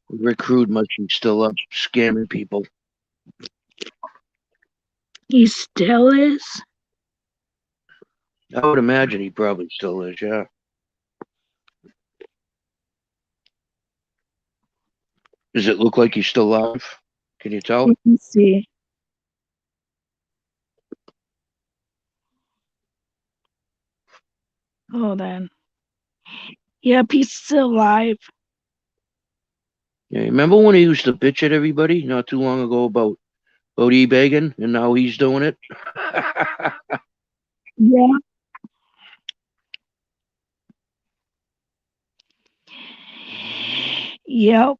Rick Rude must be still up scamming people. He still is? I would imagine he probably still is, yeah. Does it look like he's still alive? Can you tell? Let me see. Hold on. Yep, he's still alive. Yeah, remember when he used to bitch at everybody not too long ago about e-begging, and now he's doing it? Yeah. Yep.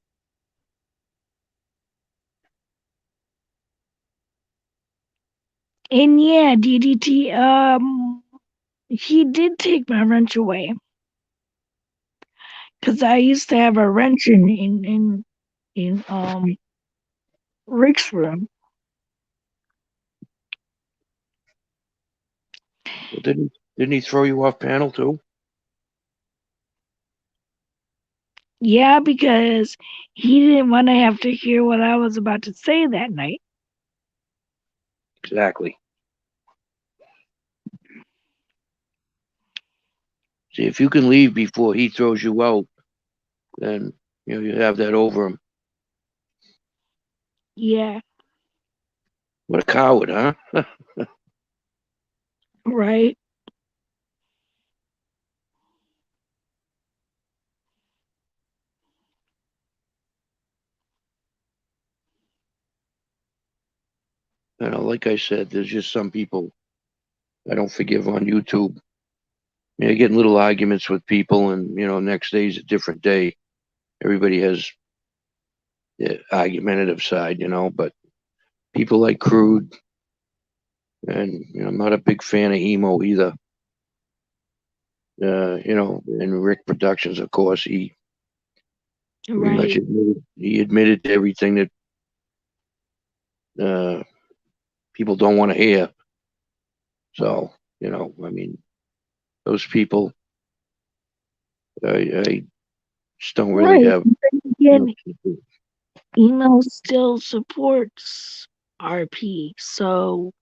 And yeah, DDT, he did take my wrench away. Cause I used to have a wrench in Rick's room. Well, didn't he throw you off panel too? Yeah, because he didn't want to have to hear what I was about to say that night. Exactly. See, if you can leave before he throws you out, then you have that over him. Yeah, What a coward, huh? right. Like I said, there's just some people I don't forgive on YouTube. You're getting little arguments with people, and next day's a different day. Everybody has the argumentative side, but people like Crude, and I'm not a big fan of emo either. And Rick Productions, of course, he pretty much Right. admitted to everything that people don't want to hear. So, I mean, those people, I just don't really Right. have. Again, emo still supports RP, so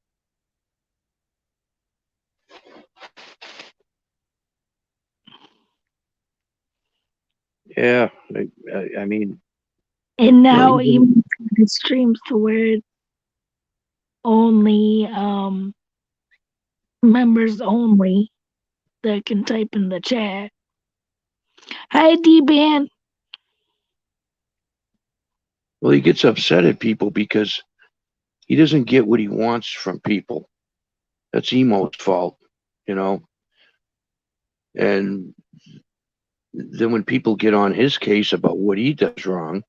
Yeah, I mean, and now even even it streams to where it's only members only that can type in the chat. Hi D-Ban. well, he gets upset at people because he doesn't get what he wants from people. That's emo's fault, you know. And then when people get on his case about what he does wrong,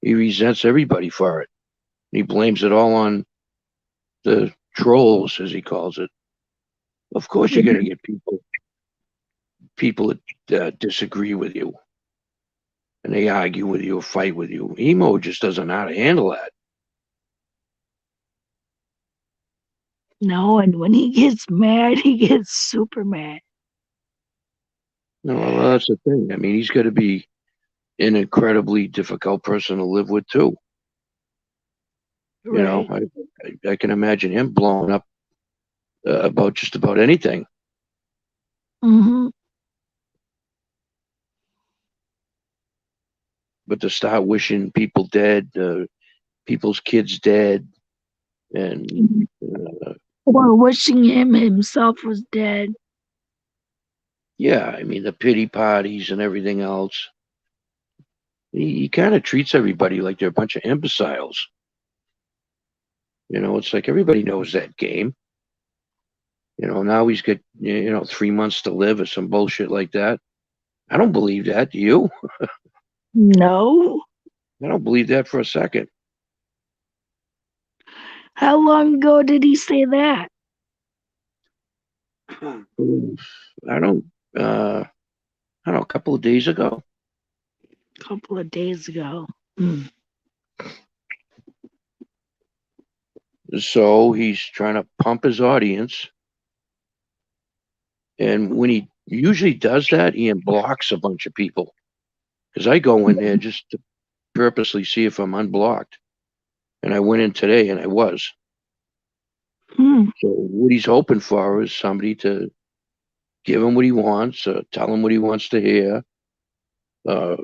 he resents everybody for it. He blames it all on the trolls, as he calls it. Of course, you're going to get people that disagree with you, and they argue with you or fight with you. Emo just doesn't know how to handle that. No, and when he gets mad, he gets super mad. No, well, that's the thing. I mean, he's got to be an incredibly difficult person to live with too. Right. I can imagine him blowing up about just about anything. Mm-hmm. But to start wishing people dead, people's kids dead, and Or wishing him himself was dead. yeah, I mean the pity parties and everything else. He kind of treats everybody like they're a bunch of imbeciles. It's like everybody knows that game. Now he's got 3 months to live or some bullshit like that. I don't believe that. Do you? No. I don't believe that for a second. How long ago did he say that? I don't. I don't know. A couple of days ago. A couple of days ago. Hmm. So he's trying to pump his audience. And when he usually does that, he unblocks a bunch of people. Because I go in there just to purposely see if I'm unblocked. And I went in today and I was. Hmm. So what he's hoping for is somebody to give him what he wants, tell him what he wants to hear, uh,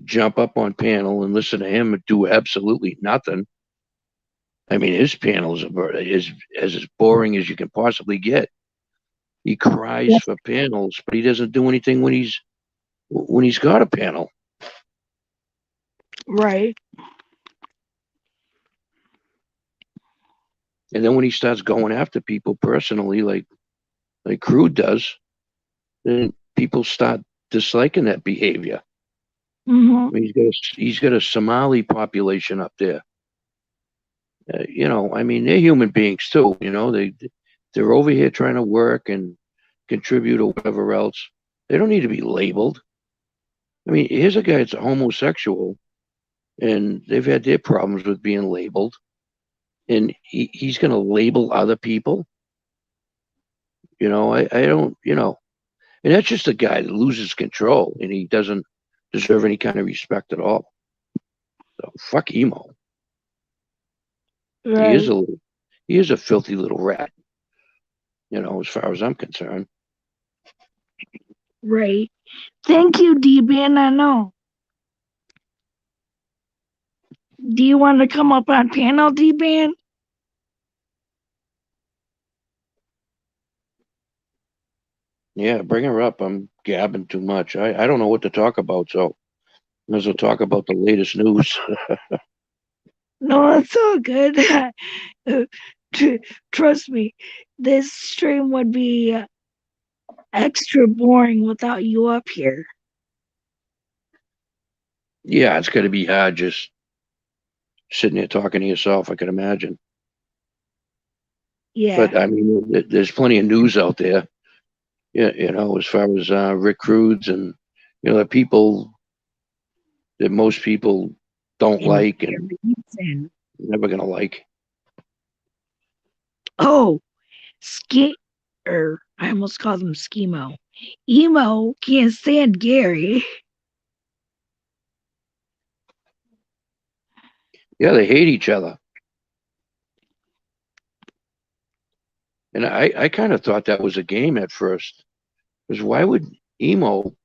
jump up on panel and listen to him and do absolutely nothing. I mean, his panels is as boring as you can possibly get. He cries for panels, but he doesn't do anything when he's got a panel. Right. And then when he starts going after people personally, like Crude does, then people start disliking that behavior. Mm-hmm. I mean, he's got a Somali population up there. I mean, they're human beings too. They're over here trying to work and contribute or whatever else. They don't need to be labeled. I mean, here's a guy that's a homosexual, and they've had their problems with being labeled, and he's going to label other people. I don't. And that's just a guy that loses control, and he doesn't deserve any kind of respect at all. So fuck emo. He Right. is a he is a filthy little rat. As far as I'm concerned. Right. Thank you, D-Man. I know. Do you want to come up on panel, D-Man? Yeah, bring her up. I'm gabbing too much. I don't know what to talk about, so might as well talk about the latest news. No, it's all good. Trust me, this stream would be extra boring without you up here. Yeah, it's going to be hard just sitting there talking to yourself, I can imagine. Yeah. But I mean, there's plenty of news out there. Yeah, as far as Rick Rudes and the people that most people don't And like and never gonna like. oh, I almost called him Schemo. Emo can't stand Gary. Yeah, they hate each other. And I kind of thought that was a game at first. Because why would Emo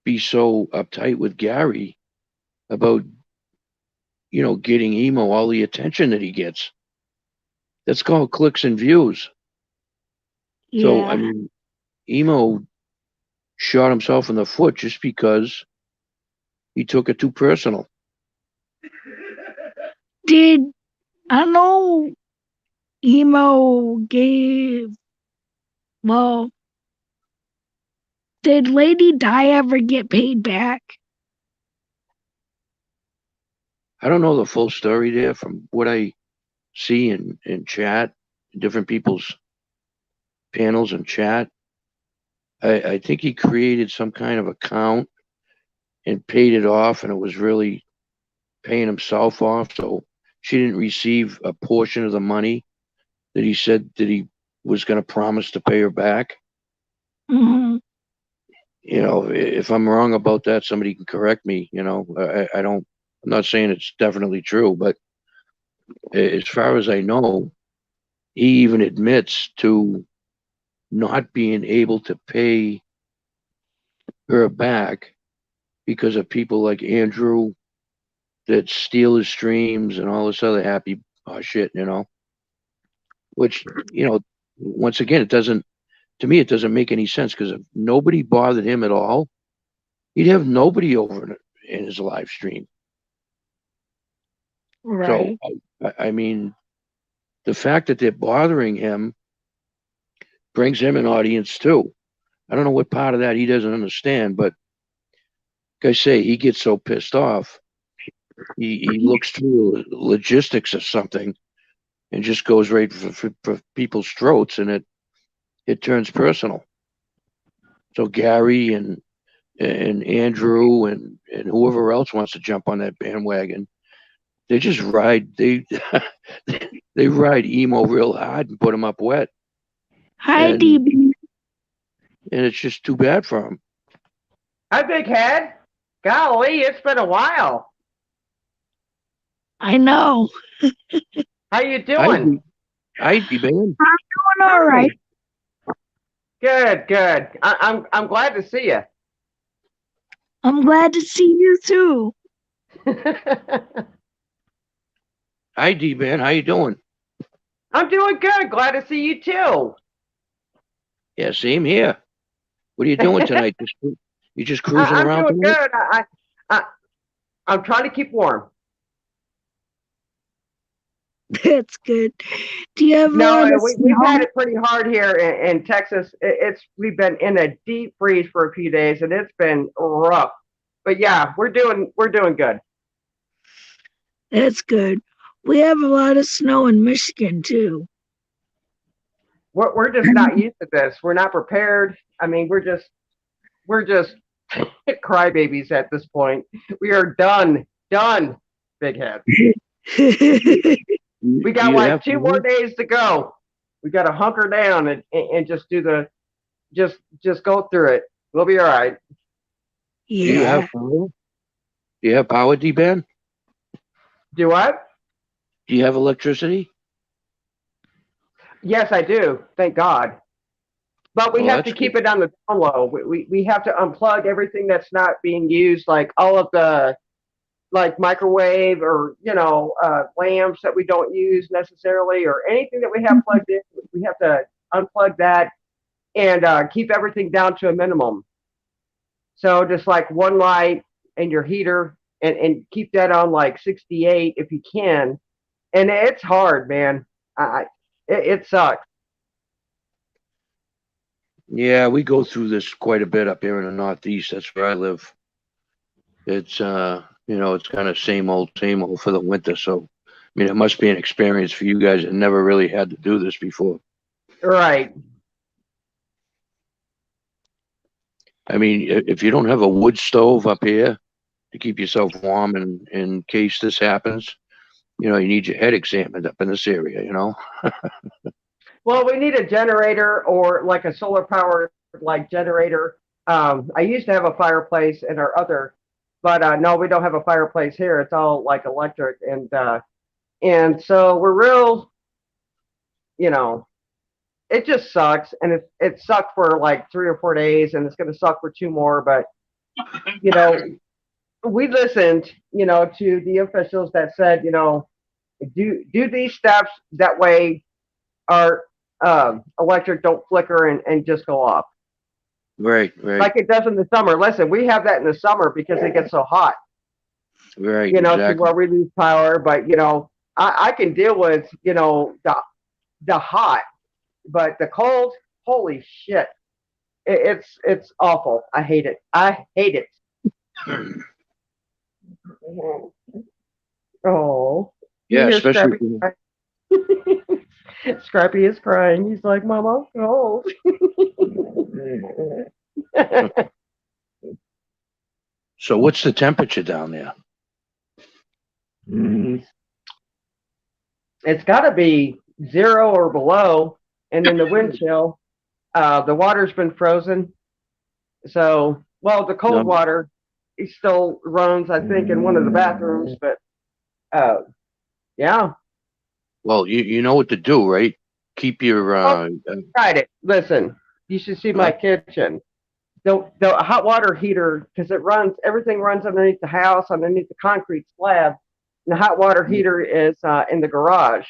be so uptight with Gary about, getting Emo all the attention that he gets? That's called clicks and views. Yeah. So, I mean, Emo shot himself in the foot just because he took it too personal. Did I know Emo gave well did Lady Di ever get paid back? I don't know the full story there from what I see in chat, different people's panels and chat. I think he created some kind of account and paid it off, and it was really paying himself off. So she didn't receive a portion of the money that he said that he was going to promise to pay her back. Mm-hmm. If I'm wrong about that, somebody can correct me. I don't. I'm not saying it's definitely true, but as far as I know, he even admits to not being able to pay her back because of people like Andrew that steal his streams and all this other happy shit, which, once again, to me, it doesn't make any sense because if nobody bothered him at all, he'd have nobody over in his live stream. So, Right. I mean, the fact that they're bothering him brings him an audience too. I don't know what part of that he doesn't understand, but like I say, he gets so pissed off. He looks through logistics or something and just goes right for people's throats, and it turns personal. So Gary and Andrew and whoever else wants to jump on that bandwagon, they just ride they ride emo real hard and put him up wet, Hi, and DB. it's just too bad for him. Hi, Big Head. Golly, it's been a while. I know. How you I doing? I man. Doing all right. Good, good. I'm glad to see you. I'm glad to see you too. Hi D man, how you doing? I'm doing good. Glad to see you too. Yeah, same here. What are you doing tonight? You just cruising I'm around doing tonight? good. I I'm trying to keep warm. That's good. Do you have a No, lot of we've snow? had it pretty hard here in Texas. It's we've been in a deep freeze for a few days, and it's been rough. But yeah, we're doing good. That's good. We have a lot of snow in Michigan too. We're just not used to this. We're not prepared. I mean, we're just crybabies at this point. We are done, big head. We Do got you like have 2 more days to go. We got to hunker down and just do the just go through it. We'll be all right. do you have Yeah. power? Do you have power, D Ben? Do what? Do you have electricity? Yes, I do. Thank God. But we Well, have that's to good. keep it on the down low. We have to unplug everything that's not being used, like all of the like microwave or lamps that we don't use necessarily or anything that we have plugged in. We have to unplug that and keep everything down to a minimum. So just like one light and your heater and keep that on like 68 if you can. And it's hard, man. It sucks. Yeah, we go through this quite a bit up here in the Northeast. That's where I live. It's it's kind of same old for the winter. So, I mean, it must be an experience for you guys that never really had to do this before. Right. I mean, if you don't have a wood stove up here to keep yourself warm in case this happens, you need your head examined up in this area. Well, we need a generator or like a solar powered like generator. I used to have a fireplace in our other, but no, we don't have a fireplace here. It's all like electric, and so we're real. You know, it just sucks, and it sucked for like 3 or 4 days, and it's going to suck for 2 more. But you know, we listened, to the officials that said, do these steps that way our electric don't flicker and just go off Right, right, like it does in the summer. Listen, we have that in the summer because it gets so hot, right, to exactly. where we lose power. But I can deal with the hot, but the cold, holy shit, it's awful. I hate it. I hate it. Oh, you Yeah, hear especially. Scrappy crying? Scrappy is crying. He's like, "Mama, I'm cold." So, what's the temperature down there? It's got to be 0 or below, and then the wind chill. The water's been frozen, so well the cold No. water it still runs, I think, in one of the bathrooms. But uh, yeah, Well, you know what to do, right? Keep your oh, tried it. Listen, you should see my uh, kitchen. The hot water heater because everything runs underneath the house, underneath the concrete slab. And the hot water heater is in the garage,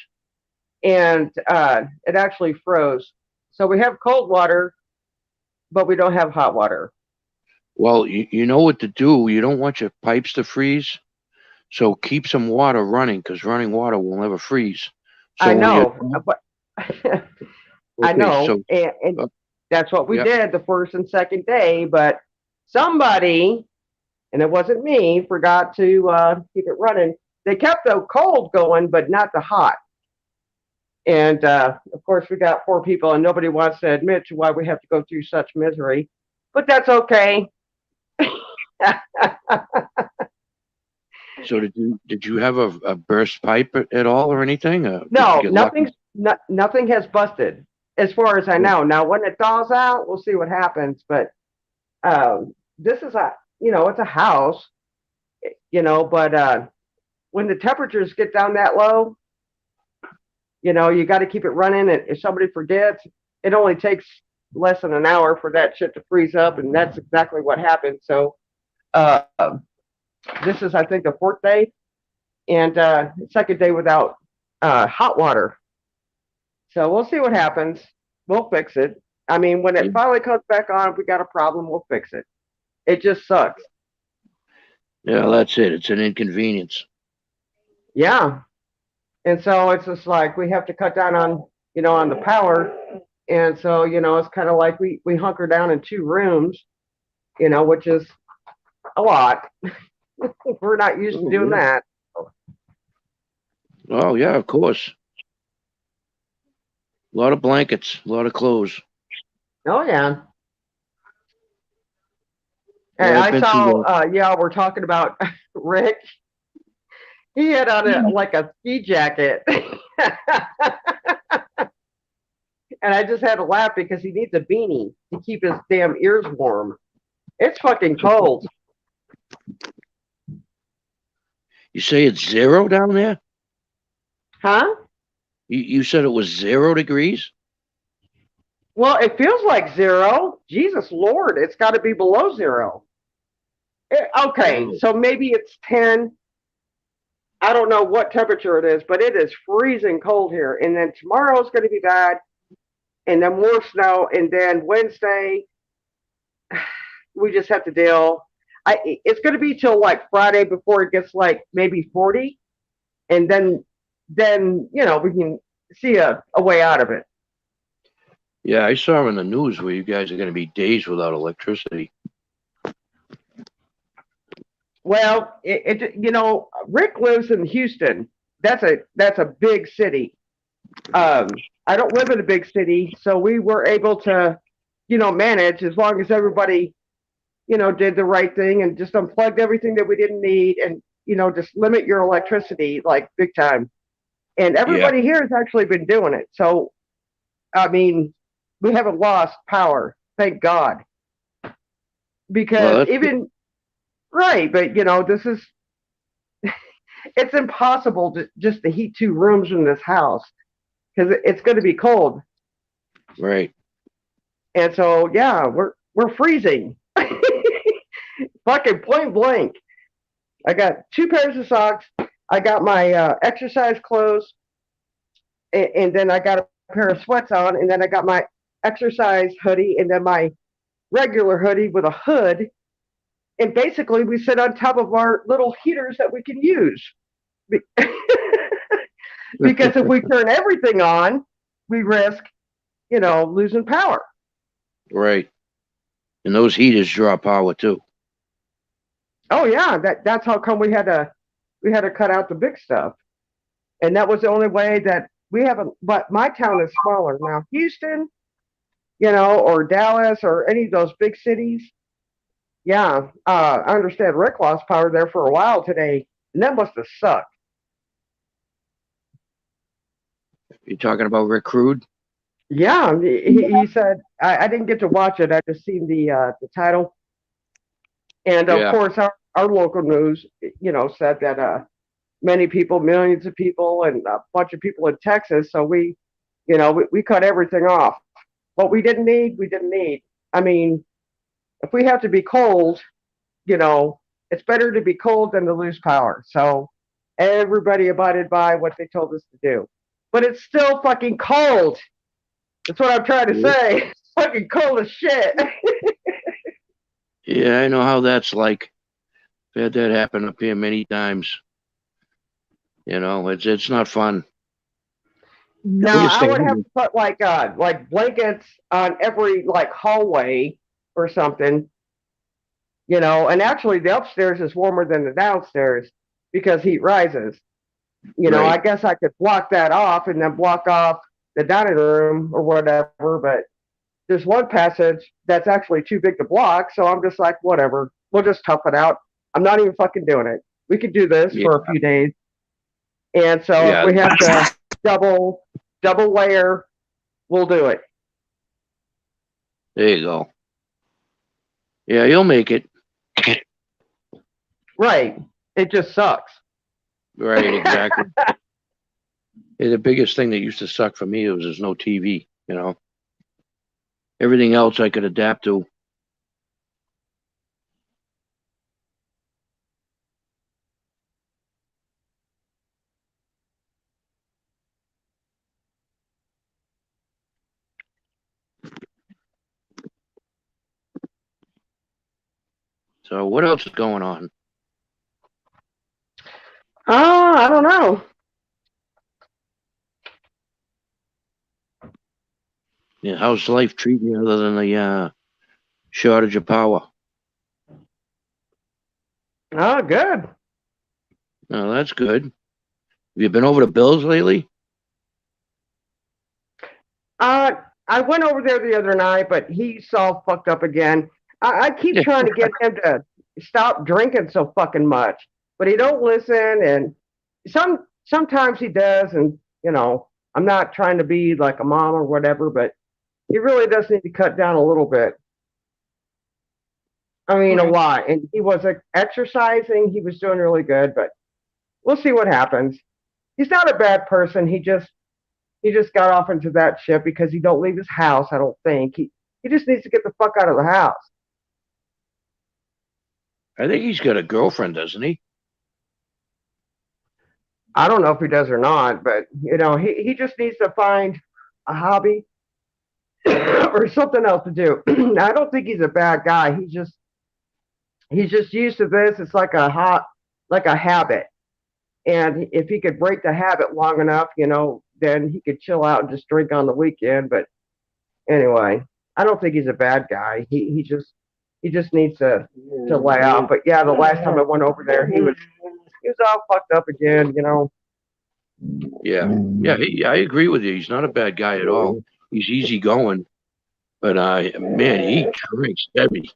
and it actually froze. So we have cold water, but we don't have hot water. well, you know what to do. You don't want your pipes to freeze. So keep some water running, because running water will never freeze. I So when you're know, but I okay, know, so and uh, that's what we yeah, did the first and second day. But somebody, and it wasn't me, forgot to keep it running. They kept the cold going, but not the hot. And of course, we got four people, and nobody wants to admit to why we have to go through such misery. But that's okay. so did you have a burst pipe at all or anything? Did you No, get lucky? nothing has busted as far as I Oh, know. Now, when it thaws out, we'll see what happens. But this is it's a house, but when the temperatures get down that low, you got to keep it running. And if somebody forgets, it only takes less than an hour for that shit to freeze up, and that's exactly what happened. So uh, this is, I think, the fourth day, and second day without hot water. So we'll see what happens. We'll fix it. I mean, when yeah, it finally comes back on, if we got a problem, we'll fix it. It just sucks. yeah, that's it. It's an inconvenience. Yeah. And so it's just like we have to cut down on the power. And so, it's kind of like we hunker down in two rooms, which is a lot. We're not used to Oh doing yeah. that. Oh yeah, of course. A lot of blankets, a lot of clothes. Oh, yeah. And Yeah, I've I been through saw, that. yeah, we're talking about Rick. He had on like a ski jacket. And I just had to laugh because he needs a beanie to keep his damn ears warm. It's fucking cold. You say it's 0 down there? Huh? You said it was 0 degrees? Well, it feels like zero. Jesus Lord, it's got to be below zero. Okay, Oh, so maybe it's 10. I don't know what temperature it is, but it is freezing cold here. And then tomorrow's going to be bad, and then more snow. And then Wednesday, we just have to deal. It's going to be till like Friday before it gets like maybe 40, and then we can see a way out of it. yeah, I saw in the news where you guys are going to be days without electricity. Well, Rick lives in Houston. That's a big city. I don't live in a big city, so we were able to, manage as long as everybody, did the right thing and just unplugged everything that we didn't need, and just limit your electricity like big time. And Yeah, everybody here has actually been doing it. So I mean, we haven't lost power, thank God, well, because that's good. even right, but this is it's impossible to heat two rooms in this house because it's going to be cold. Right. And so, yeah, we're freezing. Fucking point blank. I got two pairs of socks. I got my exercise clothes, and then I got a pair of sweats on, and then I got my exercise hoodie, and then my regular hoodie with a hood. And basically, we sit on top of our little heaters that we can use. Because if we turn everything on, we risk, losing power. Right. And those heaters draw power too. Oh yeah, that's how come we had to cut out the big stuff, and that was the only way that we haven't. But my town is smaller now. Houston, or Dallas, or any of those big cities. Yeah, I understand Rick lost power there for a while today, and that must have sucked. You're talking about Rick Rude? Yeah, he said I didn't get to watch it. I just seen the title, and of Yeah. course our local news, said that many people, millions of people, and a bunch of people in Texas. So we cut everything off. What we didn't need, we didn't need. I mean, if we have to be cold, it's better to be cold than to lose power. So everybody abided by what they told us to do. But it's still fucking cold. That's what I'm trying to say. It's fucking cold as shit. Yeah, I know how that's like. I've had that happen up here many times. You know, it's not fun. No, We used I to would have have them. to put like blankets on every like hallway or something, you know. And actually, the upstairs is warmer than the downstairs because heat rises. You know, I Right. guess I could block that off and then block off the dining room or whatever. But there's one passage that's actually too big to block, so I'm just like, whatever. We'll just tough it out. I'm not even fucking doing it. We could do this Yeah. for a few days, and so if Yeah. we have to double double layer, we'll do it. There you go. Yeah, you'll make it. Right. It just sucks. Right. Exactly. Hey, the biggest thing that used to suck for me was there's no TV. You know, everything else I could adapt to. So what else is going on? Oh, I don't know. Yeah, how's life treating you other than the shortage of power? Oh, good. Oh, that's good. Have you been over to Bill's lately? Uh, I went over there the other night, but he's all fucked up again. I keep Yeah. trying to get him to stop drinking so fucking much, but he don't listen. And sometimes he does, and you know, I'm not trying to be like a mom or whatever, but he really does need to cut down a little bit. I mean, a Right. lot. And he was exercising. He was doing really good, but we'll see what happens. He's not a bad person. He just got off into that shit because he don't leave his house. I don't think he just needs to get the fuck out of the house. I think he's got a girlfriend, doesn't he? I don't know if he does or not, but you know, he just needs to find a hobby or something else to do. I don't think he's a bad guy. He's just used to this. It's like a habit. And if he could break the habit long enough, you know, then he could chill out and just drink on the weekend. But anyway, I don't think he's a bad guy. He just needs to lay off. But yeah, the last time I went over there, he was all fucked up again. You know. Yeah. Yeah, I agree with you. He's not a bad guy at all. He's easygoing, but man, he drinks heavy,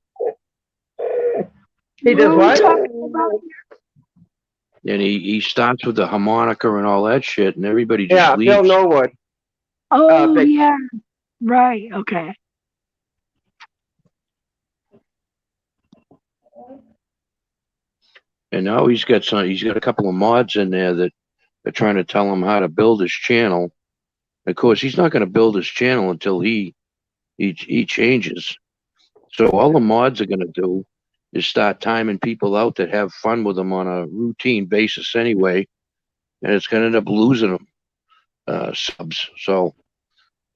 He What does are we what? talking about? and he starts with the harmonica and all that shit, and everybody just Yeah, Bill leaves. Norwood. Oh, Big yeah. Right. Okay. And now he's got a couple of mods in there that are trying to tell him how to build his channel. Of course, he's not going to build his channel until he changes. So all the mods are going to do is start timing people out that have fun with him on a routine basis anyway, and it's going to end up losing them subs. So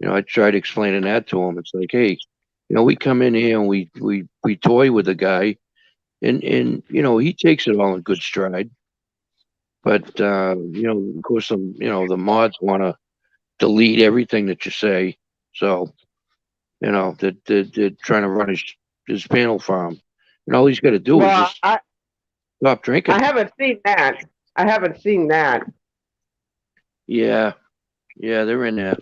I tried explaining that to him. It's like, hey, we come in here and we toy with the guy, and he takes it all in good stride. But of course, the mods want to delete everything that you say. So that they're trying to run his panel for him, and all he's got to do is Well, just stop I drinking. haven't seen that. I haven't seen that. Yeah, they're in there.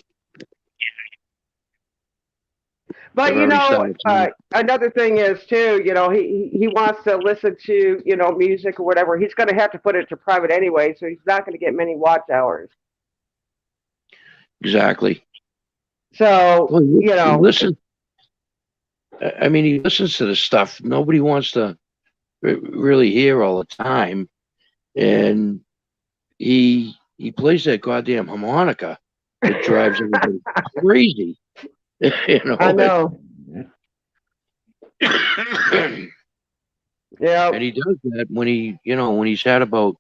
But They've you already know, started. another thing is too. You know, he wants to listen to music or whatever. He's going to have to put it to private anyway, so he's not going to get many watch hours. Exactly. So Well, you know, listen. I mean, he listens to the stuff nobody wants to really hear all the time, and he plays that goddamn harmonica. It drives everybody crazy. I know. Yeah, And he does that when when he's had about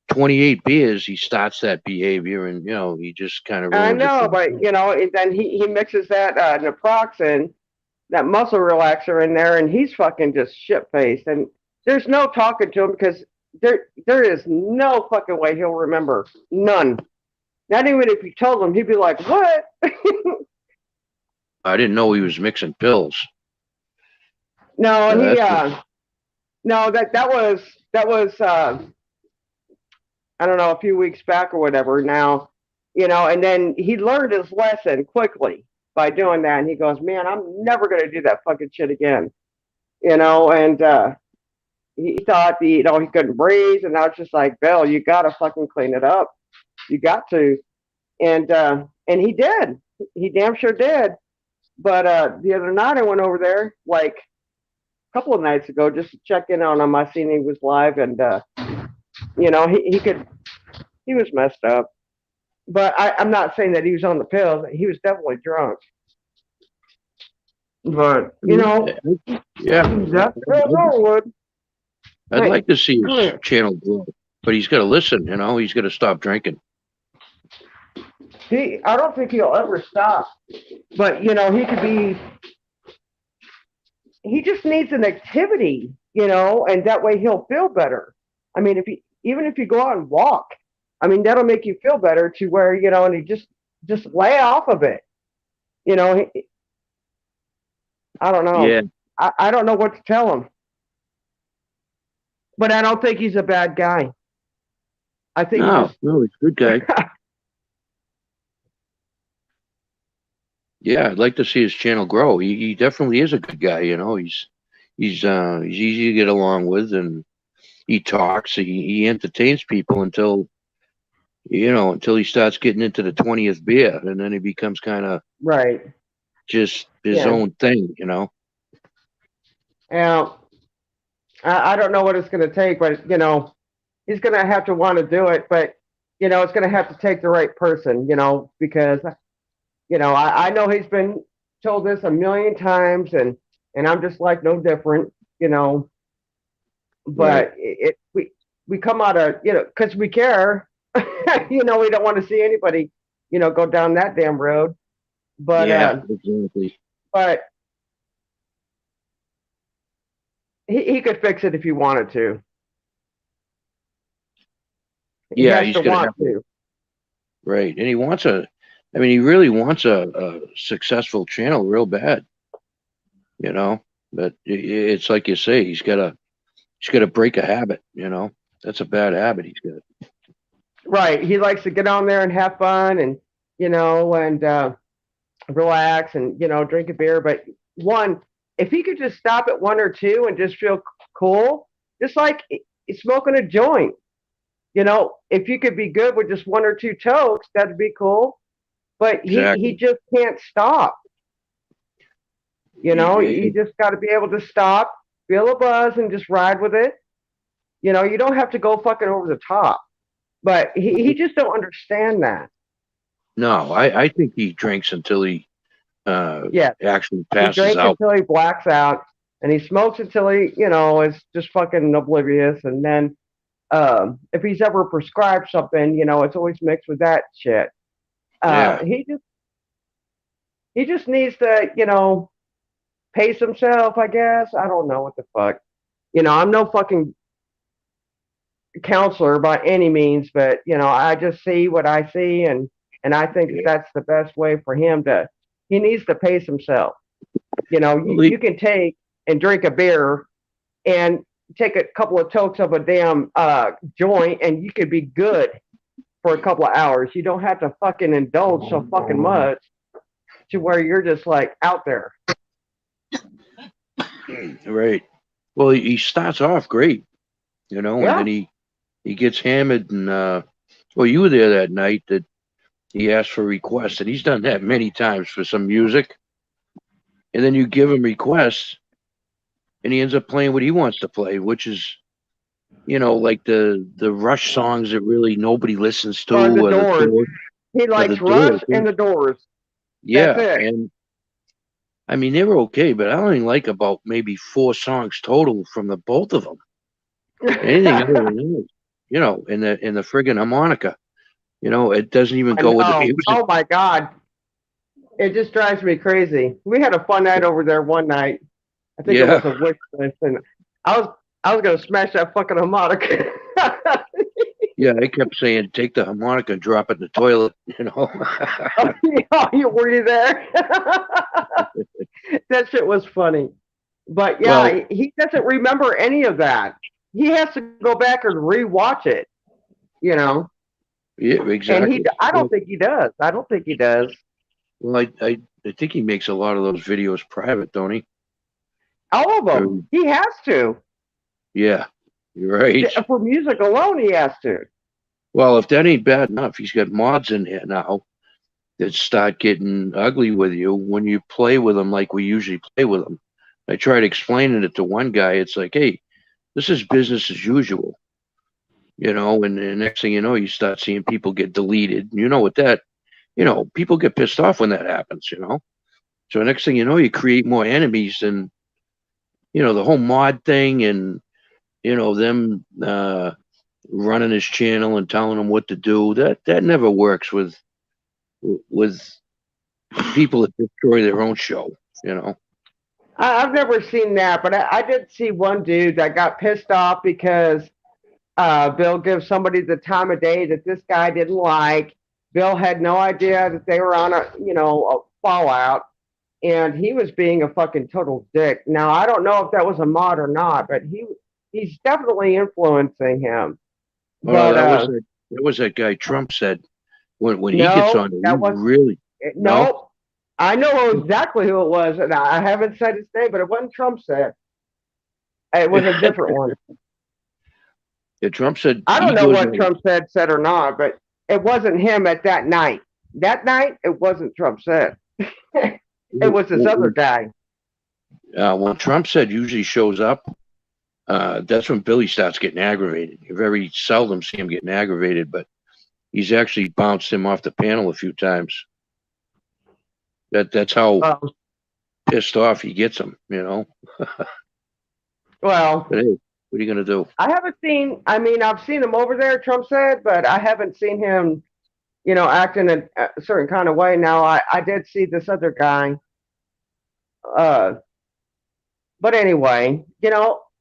28 beers, he starts that behavior, and he just kind of I ruins it for know. But himself. and then he mixes that naproxen, that muscle relaxer in there, and he's fucking just shit faced. And there's no talking to him because there is no fucking way he'll remember. None. Not even if you told him, he'd be like, "What?" I didn't know he was mixing pills. No, Yeah, he that's- no, that was I don't know, a few weeks back or whatever. Now, and then he learned his lesson quickly by doing that, and he goes, "Man, I'm never gonna do that fucking shit again." And he thought he couldn't breathe, and I was just like, "Bill, you gotta fucking clean it up. You got to." And he did. He damn sure did. But the other night I went over there, like a couple of nights ago, just to check in on him. I seen he was live, and he was messed up. But I'm not saying that he was on the pills. He was definitely drunk. But yeah. that's Bill Norwood. I'd Hey, like to see come his here. channel grow, but he's got to listen. He's got to stop drinking. I don't think he'll ever stop. But he could be. He just needs an activity, and that way he'll feel better. I mean, even if you go out and walk, I mean, that'll make you feel better to where, and he just lay off of it. I don't know. Yeah. I don't know what to tell him. But I don't think he's a bad guy. I think No, he's a good guy. Yeah, I'd like to see his channel grow. He definitely is a good guy. He's easy to get along with, and he talks. He entertains people until he starts getting into the 20th beer, and then he becomes kind of right. just his Yeah. own thing. Now, I don't know what it's going to take, but he's going to have to want to do it. But it's going to have to take the right person. Because I know he's been told this a million times, and I'm just like no different. But we come out of because we care. We don't want to see anybody go down that damn road. But Yeah, exactly. but he could fix it if he wanted to. He Yeah, has he's to gonna want have to. to. Right, and he really wants a successful channel real bad. But it's like you say, he's got to break a habit. That's a bad habit he's got. Right. He likes to get on there and have fun and relax and drink a beer. But if he could just stop at one or two and just feel cool, just like smoking a joint. If you could be good with just one or two tokes, that'd be cool. But Exactly. he just can't stop. You just got to be able to stop, feel a buzz, and just ride with it. You don't have to go fucking over the top. But he just don't understand that. No, I think he drinks until he actually He passes drinks out. until he blacks out, and he smokes until he, is just fucking oblivious. And then if he's ever prescribed something, it's always mixed with that shit. Yeah. He just needs to, pace himself, I guess. I don't know what the fuck. I'm no fucking counselor by any means, but I just see what I see, and I think that's the best way for him to. He needs to pace himself. You can take and drink a beer and take a couple of tokes of a damn joint, and you could be good for a couple of hours. You don't have to fucking indulge so fucking much to where you're just like out there. Right. Well, he starts off great, and then he gets hammered, and well, you were there that night that he asked for requests, and he's done that many times for some music, and then you give him requests, and he ends up playing what he wants to play, which is, like the Rush songs that really nobody listens to. Or the or Doors. He likes Rush and the Doors. Yeah, That's it. and I mean, they were okay, but I only like about maybe 4 songs total from the both of them. Anything other than that, in the friggin' harmonica, it doesn't even go with the music. Oh my God. It just drives me crazy. We had a fun night over there one night. I think it was a wish list, and I was gonna smash that fucking harmonica. Yeah, I kept saying, take the harmonica and drop it in the toilet, you know. Were you there? That shit was funny. But Well, yeah, he doesn't remember any of that. He has to go back and rewatch it, you know. yeah, And exactly. I don't think he does. I don't think he does. Well, I think he makes a lot of those videos private, don't he? All of Or- them. He has to. yeah, you're right. For music alone, he has to. Well, if that ain't bad enough, he's got mods in here now that start getting ugly with you when you play with them like we usually play with them. I tried explaining it to one guy. It's like, hey, this is business as usual, you know. And the next thing you know, you start seeing people get deleted. You know what that, people get pissed off when that happens, you know. So next thing you know, you create more enemies, and the whole mod thing, and them running his channel and telling him what to do. That never works with people that destroy their own show. You know. I've never seen that, but I did see one dude that got pissed off because Bill gives somebody the time of day that this guy didn't like. Bill had no idea that they were on a fallout, and he was being a fucking total dick. Now I don't know if that was a mod or not, but he's definitely influencing him. Well, But that was that guy Trump said when he gets no, on there, that he was really no. no. I know exactly who it was, and I haven't said his name, but it wasn't Trump said. It was a different one. Yeah, Trump said I he don't know goes what on. Trump said or not, but it wasn't him at that night. That night, it wasn't Trump said. It was this other guy. When Trump said usually shows up, that's when Billy starts getting aggravated. You very seldom see him getting aggravated, but he's actually bounced him off the panel a few times. That's how pissed off he gets him, you know. Well, But hey, what are you gonna do? I haven't seen. I mean, I've seen him over there. Trump said, but I haven't seen him, acting in a certain kind of way. Now, I did see this other guy. But anyway,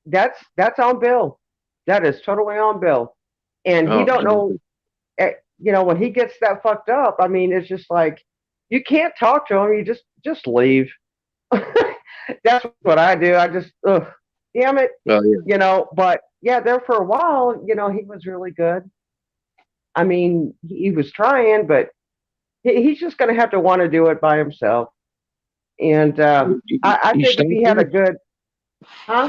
that's on Bill. That is totally on Bill, and he Oh, don't know. When he gets that fucked up, I mean, it's just like you can't talk to him. You just leave. That's what I do. I just, damn it, well, yeah. But yeah, there for a while, he was really good. I mean, he was trying, but he's just going to have to want to do it by himself. And I think if he had a good, huh?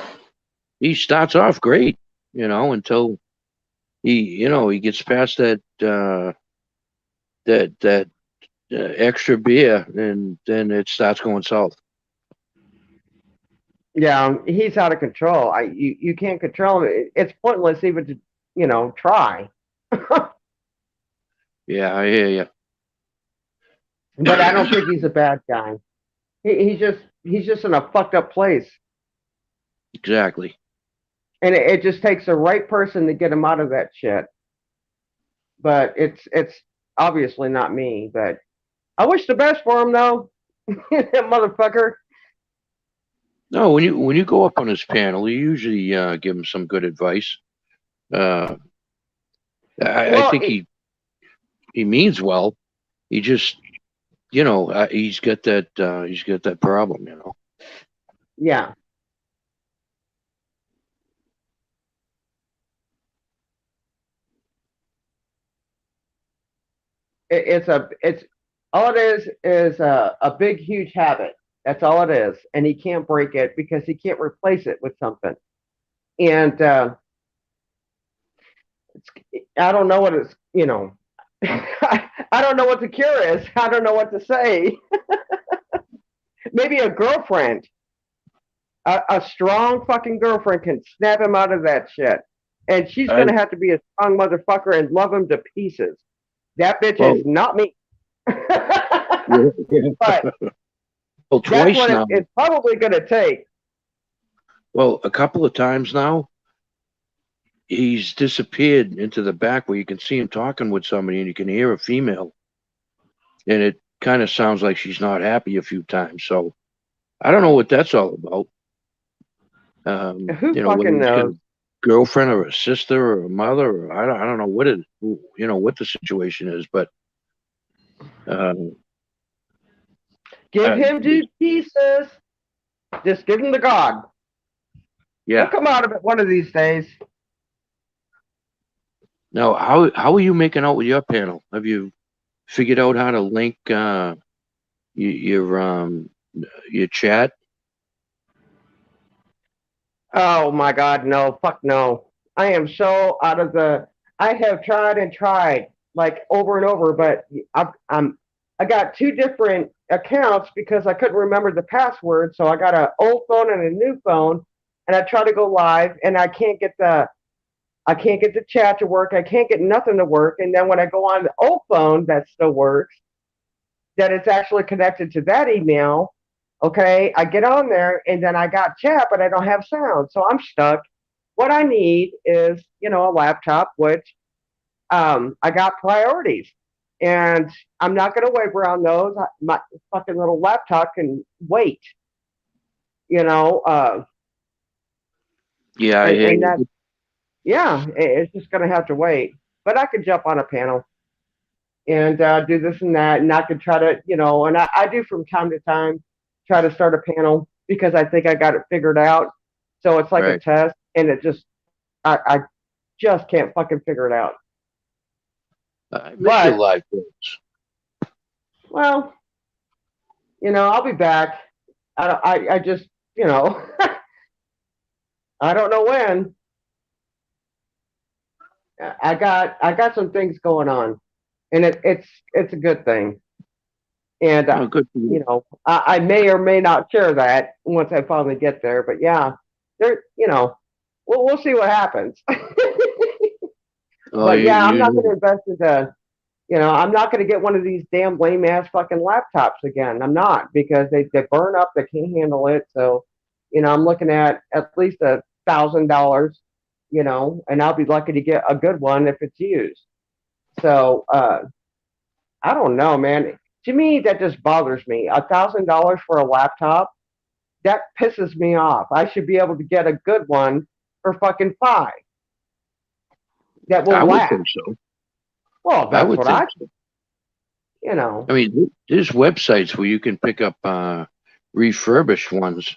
He starts off great, until he gets past that extra beer, and then it starts going south. Yeah, he's out of control. You can't control him. It's pointless even to try. Yeah, I hear you. But I don't think he's a bad guy. He's just in a fucked up place. Exactly. And it just takes the right person to get him out of that shit. But it's obviously not me. But I wish the best for him, though. That motherfucker. No, when you go up on his panel, you usually give him some good advice. I think he means well. He just, he's got that problem, Yeah. It's all it is a big huge habit. That's all it is, and he can't break it because he can't replace it with something. And I don't know what it's I don't know what the cure is. I don't know what to say. Maybe a girlfriend, a strong fucking girlfriend can snap him out of that shit, and she's gonna have to be a strong motherfucker and love him to pieces. That bitch is not me. But well, twice that's what now. it's probably going to take. Well, a couple of times now, he's disappeared into the back where you can see him talking with somebody, and you can hear a female, and it kind of sounds like she's not happy a few times. So I don't know what that's all about. Who fucking knows? girlfriend or a sister or a mother, or I don't know what what the situation is, but um, Give uh, him to Jesus. Just give him to God. He'll yeah. come out of it one of these days. Now, how are you making out with your panel? Have you figured out how to link your chat? Oh my God, no, fuck no. I am so out of the. I have tried and tried like over and over, but I got two different accounts because I couldn't remember the password. So I got an old phone and a new phone, and I try to go live, and I can't get the chat to work. I can't get nothing to work. And then when I go on the old phone, that still works. That it's actually connected to that email. Okay, I get on there and then I got chat, but I don't have sound, so I'm stuck. What I need is, a laptop, which I got priorities, and I'm not going to waver on those. My fucking little laptop can wait, you know, Yeah, I hear and that, you. yeah, it's just going to have to wait. But I could jump on a panel and do this and that, and I could try to, and I do from time to time try to start a panel because I think I got it figured out. So it's like a Right. test, and I just can't fucking figure it out. I miss your But live shows. well, I'll be back. I just, you know, I don't know when. I got some things going on, and it's a good thing. And Oh, good for you. I may or may not share that once I finally get there. But yeah, there, we'll see what happens. Oh, But yeah, I'm not going to you invest into. I'm not going to get one of these damn lame ass fucking laptops again. I'm not because they burn up. They can't handle it. So, I'm looking at least $1,000. And I'll be lucky to get a good one if it's used. So, I don't know, man. To me, that just bothers me. $1,000 for a laptop, that pisses me off. I should be able to get a good one for fucking five that I will would last. think so. Well, I that's would what think so. I mean, there's websites where you can pick up refurbished ones.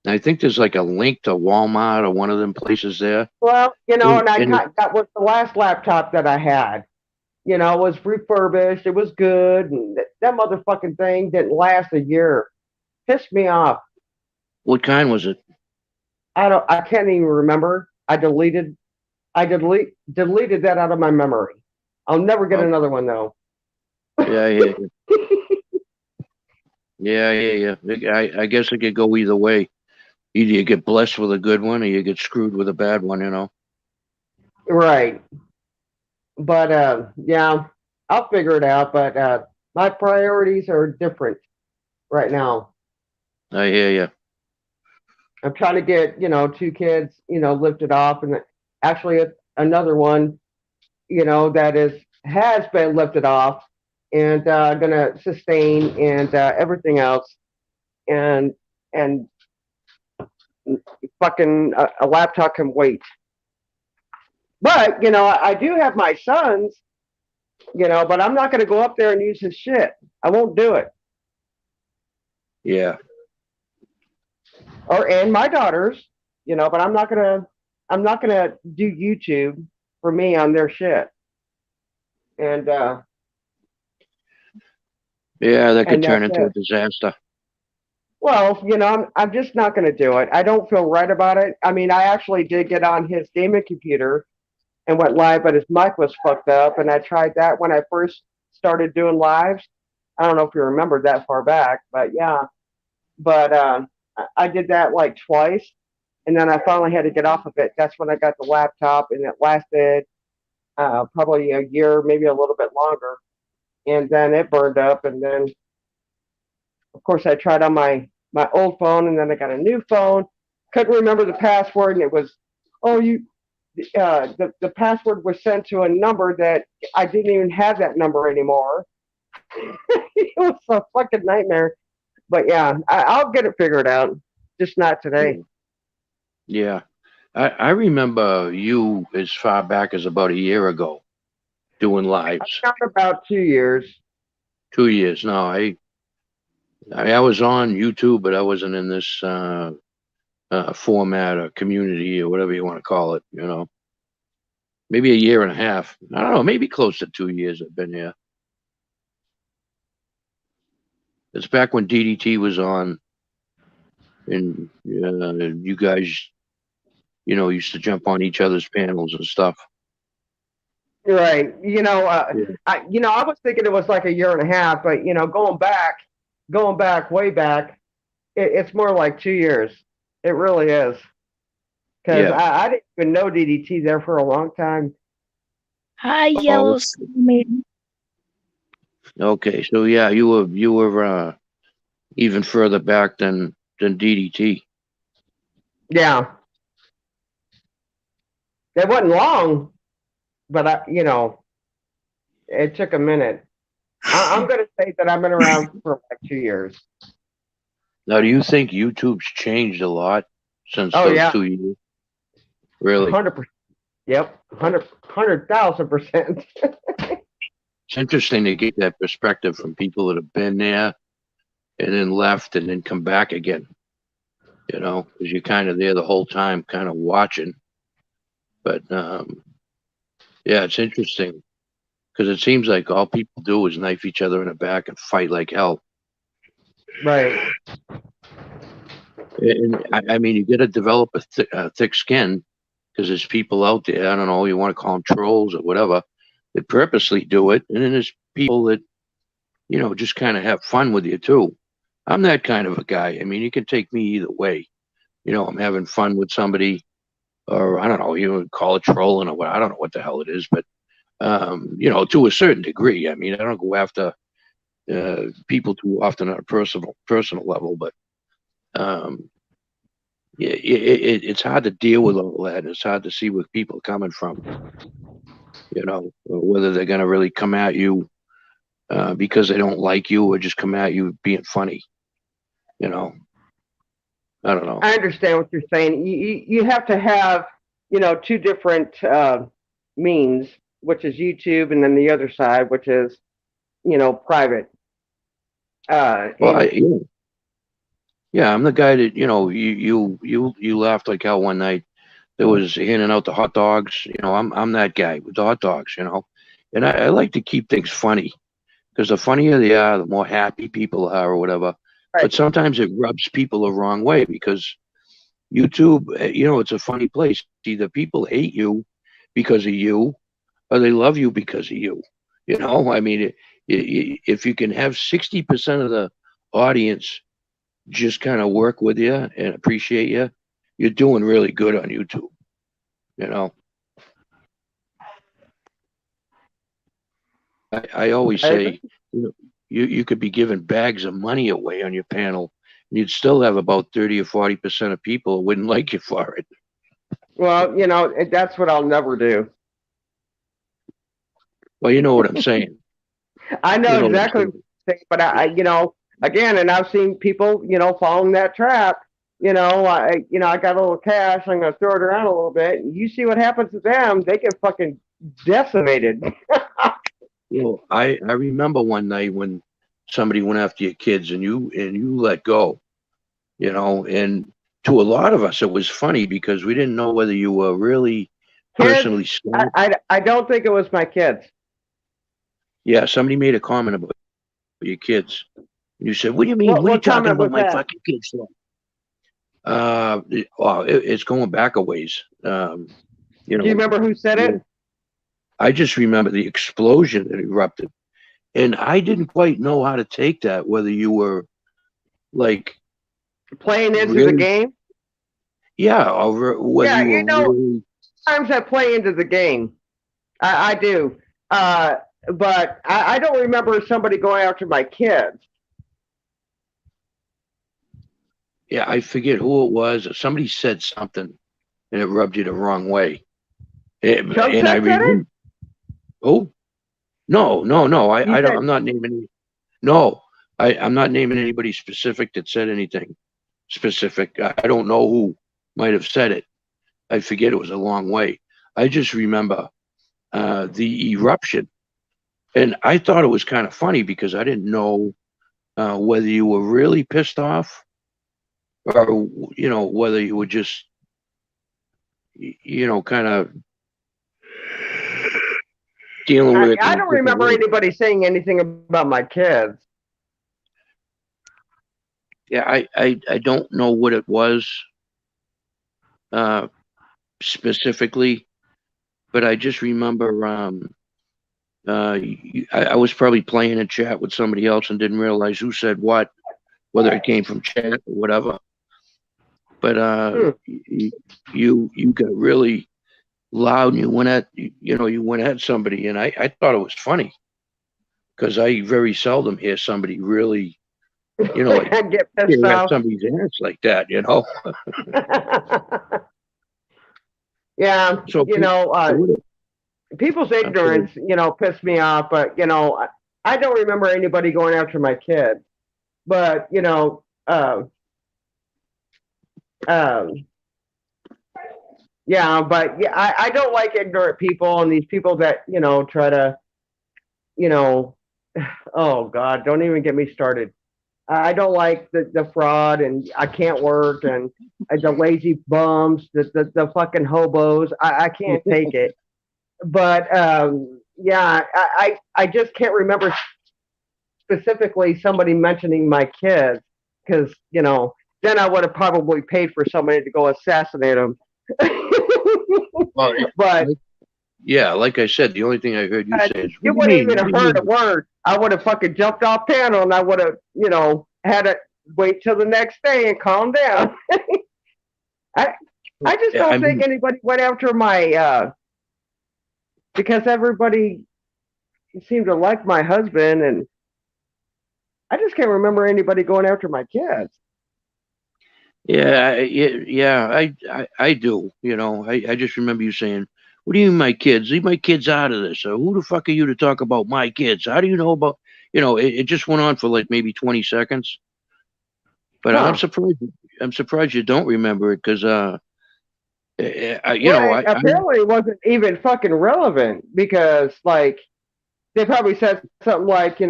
And I think there's like a link to Walmart or one of them places there. Well, And, and and that was the last laptop that I had. It was refurbished. It was good, and that motherfucking thing didn't last a year. Pissed me off. what kind was it? I can't even remember. I deleted that out of my memory. I'll never get Oh, another one though. yeah, I hear you. Yeah, I hear you. I guess it could go either way. Either you get blessed with a good one or you get screwed with a bad one. Right. But yeah, I'll figure it out. But my priorities are different right now. I hear you. I'm trying to get, two kids, lifted off, and actually another one, that has been lifted off and gonna sustain and everything else, and and fucking a laptop can wait. But I do have my sons, but I'm not gonna go up there and use his shit. I won't do it. Yeah. And my daughters, but I'm not gonna do YouTube for me on their shit. And Yeah, that could and turn that's into a it. disaster. Well, I'm just not gonna do it. I don't feel right about it. I mean, I actually did get on his gaming computer and went live, but his mic was fucked up, and I tried that when I first started doing lives. I don't know if you remember that far back, but yeah. But I did that like twice, and then I finally had to get off of it. That's when I got the laptop, and it lasted probably a year, maybe a little bit longer, and then it burned up. And then, of course, I tried on my old phone, and then I got a new phone. Couldn't remember the password, and it was, oh, the password was sent to a number that I didn't even have that number anymore. It was a fucking nightmare. But yeah, I'll get it figured out. Just not today. Yeah. I remember you as far back as about a year ago doing lives. Not about 2 years. 2 years. No, I was on YouTube, but I wasn't in this format or community or whatever you want to call it. You know, maybe a year and a half. I don't know. Maybe close to 2 years. I've been here. It's back when DDT was on, and you guys, used to jump on each other's panels and stuff. Right. Yeah. I was thinking it was like a year and a half, but going back, way back, it's more like 2 years. It really is. Because Yeah. I didn't even know DDT there for a long time. Hi, Yellow Snowman. Okay, so yeah, you were even further back than DDT. Yeah. It wasn't long, but it took a minute. I'm going to say that I've been around for like 2 years. Now, do you think YouTube's changed a lot since Oh, those yeah. 2 years? Really? 100%. Yep. 100,000%. It's interesting to get that perspective from people that have been there and then left and then come back again. Because you're kind of there the whole time, kind of watching. But yeah, it's interesting because it seems like all people do is knife each other in the back and fight like hell. Right. And I mean, you got to develop a thick skin because there's people out there. I don't know, you want to call them trolls or whatever. That purposely do it, and then there's people that just kind of have fun with you too. I'm that kind of a guy. I mean, you can take me either way. I'm having fun with somebody, or I don't know, you would call it trolling or what. I don't know what the hell it is, but to a certain degree. I mean, I don't go after people too often on a personal level, but it's hard to deal with all that. And it's hard to see where people are coming from. Whether they're going to really come at you because they don't like you or just come at you being funny. I don't know. I understand what you're saying. You have to have, two different means, which is YouTube, and then the other side, which is, private. Well, yeah, I'm the guy that you laughed like hell one night. There was handing out the hot dogs. I'm that guy with the hot dogs. And I like to keep things funny because the funnier they are, the more happy people are or whatever. Right. But sometimes it rubs people the wrong way because YouTube, it's a funny place. Either people hate you because of you or they love you because of you. I mean, if you can have 60% of the audience just kind of work with you and appreciate you, you're doing really good on YouTube. I always say, you could be giving bags of money away on your panel, and you'd still have about 30 or 40% of people who wouldn't like you for it. Well, that's what I'll never do. Well, you know what I'm saying. I know exactly what you're saying, but I again, and I've seen people, falling that trap. I got a little cash. I'm going to throw it around a little bit. And you see what happens to them. They get fucking decimated. I remember one night when somebody went after your kids and you let go, and to a lot of us, it was funny because we didn't know whether you were really personally scared. I don't think it was my kids. Yeah, somebody made a comment about your kids. You said, "What do you mean? What are you talking about my fucking kids?" It's going back a ways. Do you remember who said it? I just remember the explosion that erupted, and I didn't quite know how to take that. Whether you were like playing into the game, yeah, or whether you were really... Sometimes I play into the game. I do, but I don't remember somebody going after my kids. Yeah, I forget who it was. Somebody said something, and it rubbed you the wrong way. And I remember. Oh, no. I'm not naming. No, I'm not naming anybody specific that said anything specific. I don't know who might have said it. I forget, it was a long way. I just remember the eruption, and I thought it was kind of funny because I didn't know whether you were really pissed off or whether you were just kind of dealing with it in I a don't different remember way. anybody saying anything about my kids. Yeah, I don't know what it was uh, specifically, but I just remember I was probably playing a chat with somebody else and didn't realize who said what, whether it came from chat or whatever. But Hmm. you got really loud and you went at somebody, and I thought it was funny because I very seldom hear somebody really like I get pissed tear at off. somebody's ass like that. Yeah, So people's I'm sorry. ignorance, pissed me off. But I don't remember anybody going after my kids. But yeah, but yeah, I don't like ignorant people and these people that try to you know, oh God, don't even get me started. I don't like the fraud and I can't work and the lazy bums, the fucking hobos. I can't take it. But yeah, I just can't remember specifically somebody mentioning my kids because then I would have probably paid for somebody to go assassinate them. Well, But yeah, like I said, the only thing I heard you say is, "What you do you wouldn't mean? even What have do you heard a mean?" word. I would have fucking jumped off panel and I would have, had to wait till the next day and calm down. I I just Yeah, I don't think mean, anybody went after my because everybody seemed to like my husband and I just can't remember anybody going after my kids. yeah, I do. I just remember you saying, "What do you mean, my kids? Leave my kids out of this." Or who the fuck are you to talk about my kids? How do you know about? It just went on for like maybe 20 seconds. But I'm Huh. surprised. I'm surprised you don't remember it because, Well, it apparently wasn't even fucking relevant because like they probably said something like,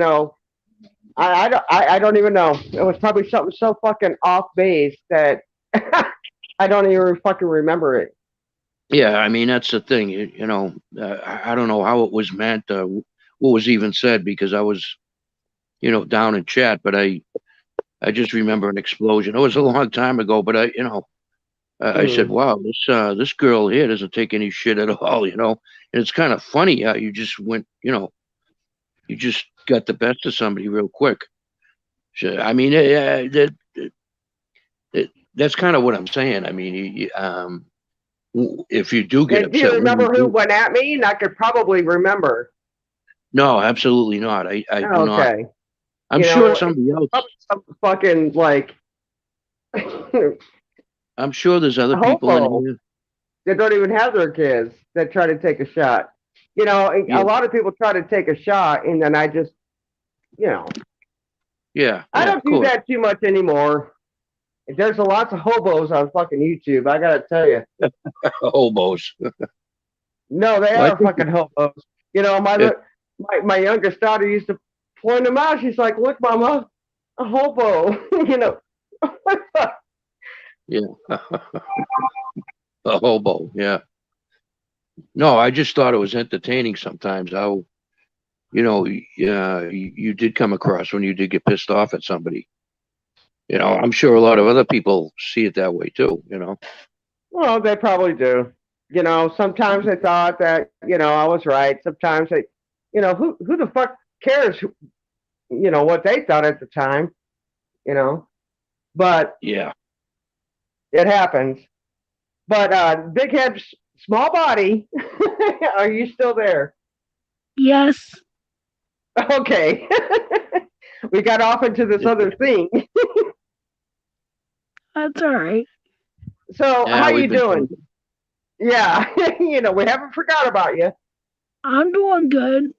I don't even know. It was probably something so fucking off base that I don't even fucking remember it. yeah, I mean that's the thing. I don't know how it was meant, what was even said because I was, down in chat, but I just remember an explosion. It was a long time ago, but I said, Mm. "Wow, this girl here doesn't take any shit at all." And it's kind of funny how you just went, you just got the best of somebody real quick. So, I mean, that's kind of what I'm saying. I mean, if you do get And do you upset, what do you remember who do? went at me? And I could probably remember. No, absolutely not. I do not. Okay. I'm sure somebody else. Probably some fucking like a I'm sure there's other people in hobo here. that don't even have their kids that try to take a shot. A Yeah, lot of people try to take a shot, and then I just, you know, yeah, I yeah. Of don't do course, that too much anymore. There's a lots of hobos on fucking YouTube. I gotta tell you. hobos. No, they Well, I are think fucking hobos. You know, my it, my youngest daughter used to point them out. She's like, "Look, mama, a hobo." What the yeah, a hobo. Yeah. No, I just thought it was entertaining sometimes how you did come across when you did get pissed off at somebody. I'm sure a lot of other people see it that way too. Well, they probably do. Sometimes they thought that, I was right. Sometimes they, who the fuck cares, what they thought at the time, you know, but Yeah. it happens. But big head, small body, are you still there? Yes, Okay. We got off into this other thing. that's all right. So, how Yeah, we've you been doing? talking. Yeah, we haven't forgot about you. I'm doing good.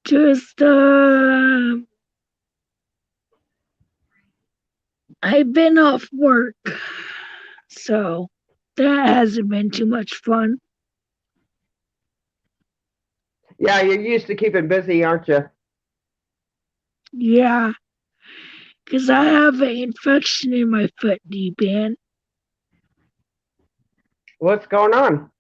Just I've been off work, so that hasn't been too much fun. Yeah, you're used to keeping busy, aren't you? Yeah, 'cause I have an infection in my foot, D-Ban. What's going on?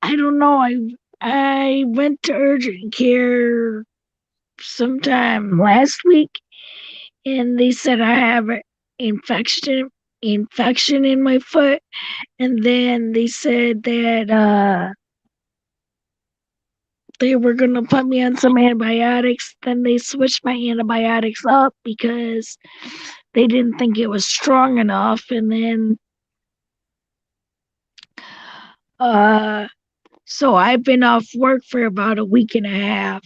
I don't know. I went to urgent care sometime last week, and they said I have an infection in my foot, and then they said that they were gonna put me on some antibiotics. Then they switched my antibiotics up because they didn't think it was strong enough, and then so I've been off work for about a week and a half.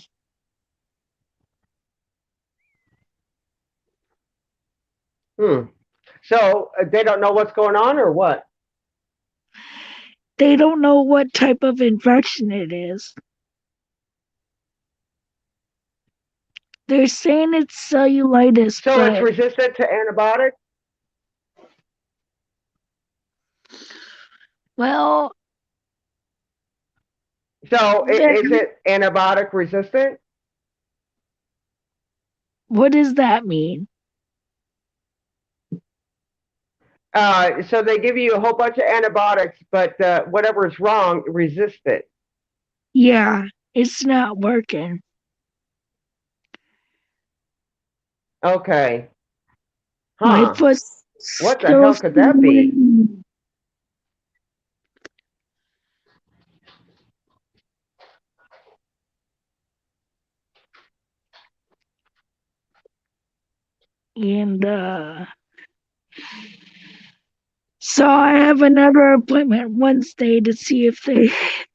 So they don't know what's going on or what? They don't know what type of infection it is. They're saying it's cellulitis, So it's but resistant to antibiotics? well, So that, is it antibiotic resistant? what does that mean? So they give you a whole bunch of antibiotics, but whatever's wrong, resist it. Yeah, it's not working. Okay. My Huh. foot's What the still hell could that be? swollen. And so I have another appointment Wednesday to see if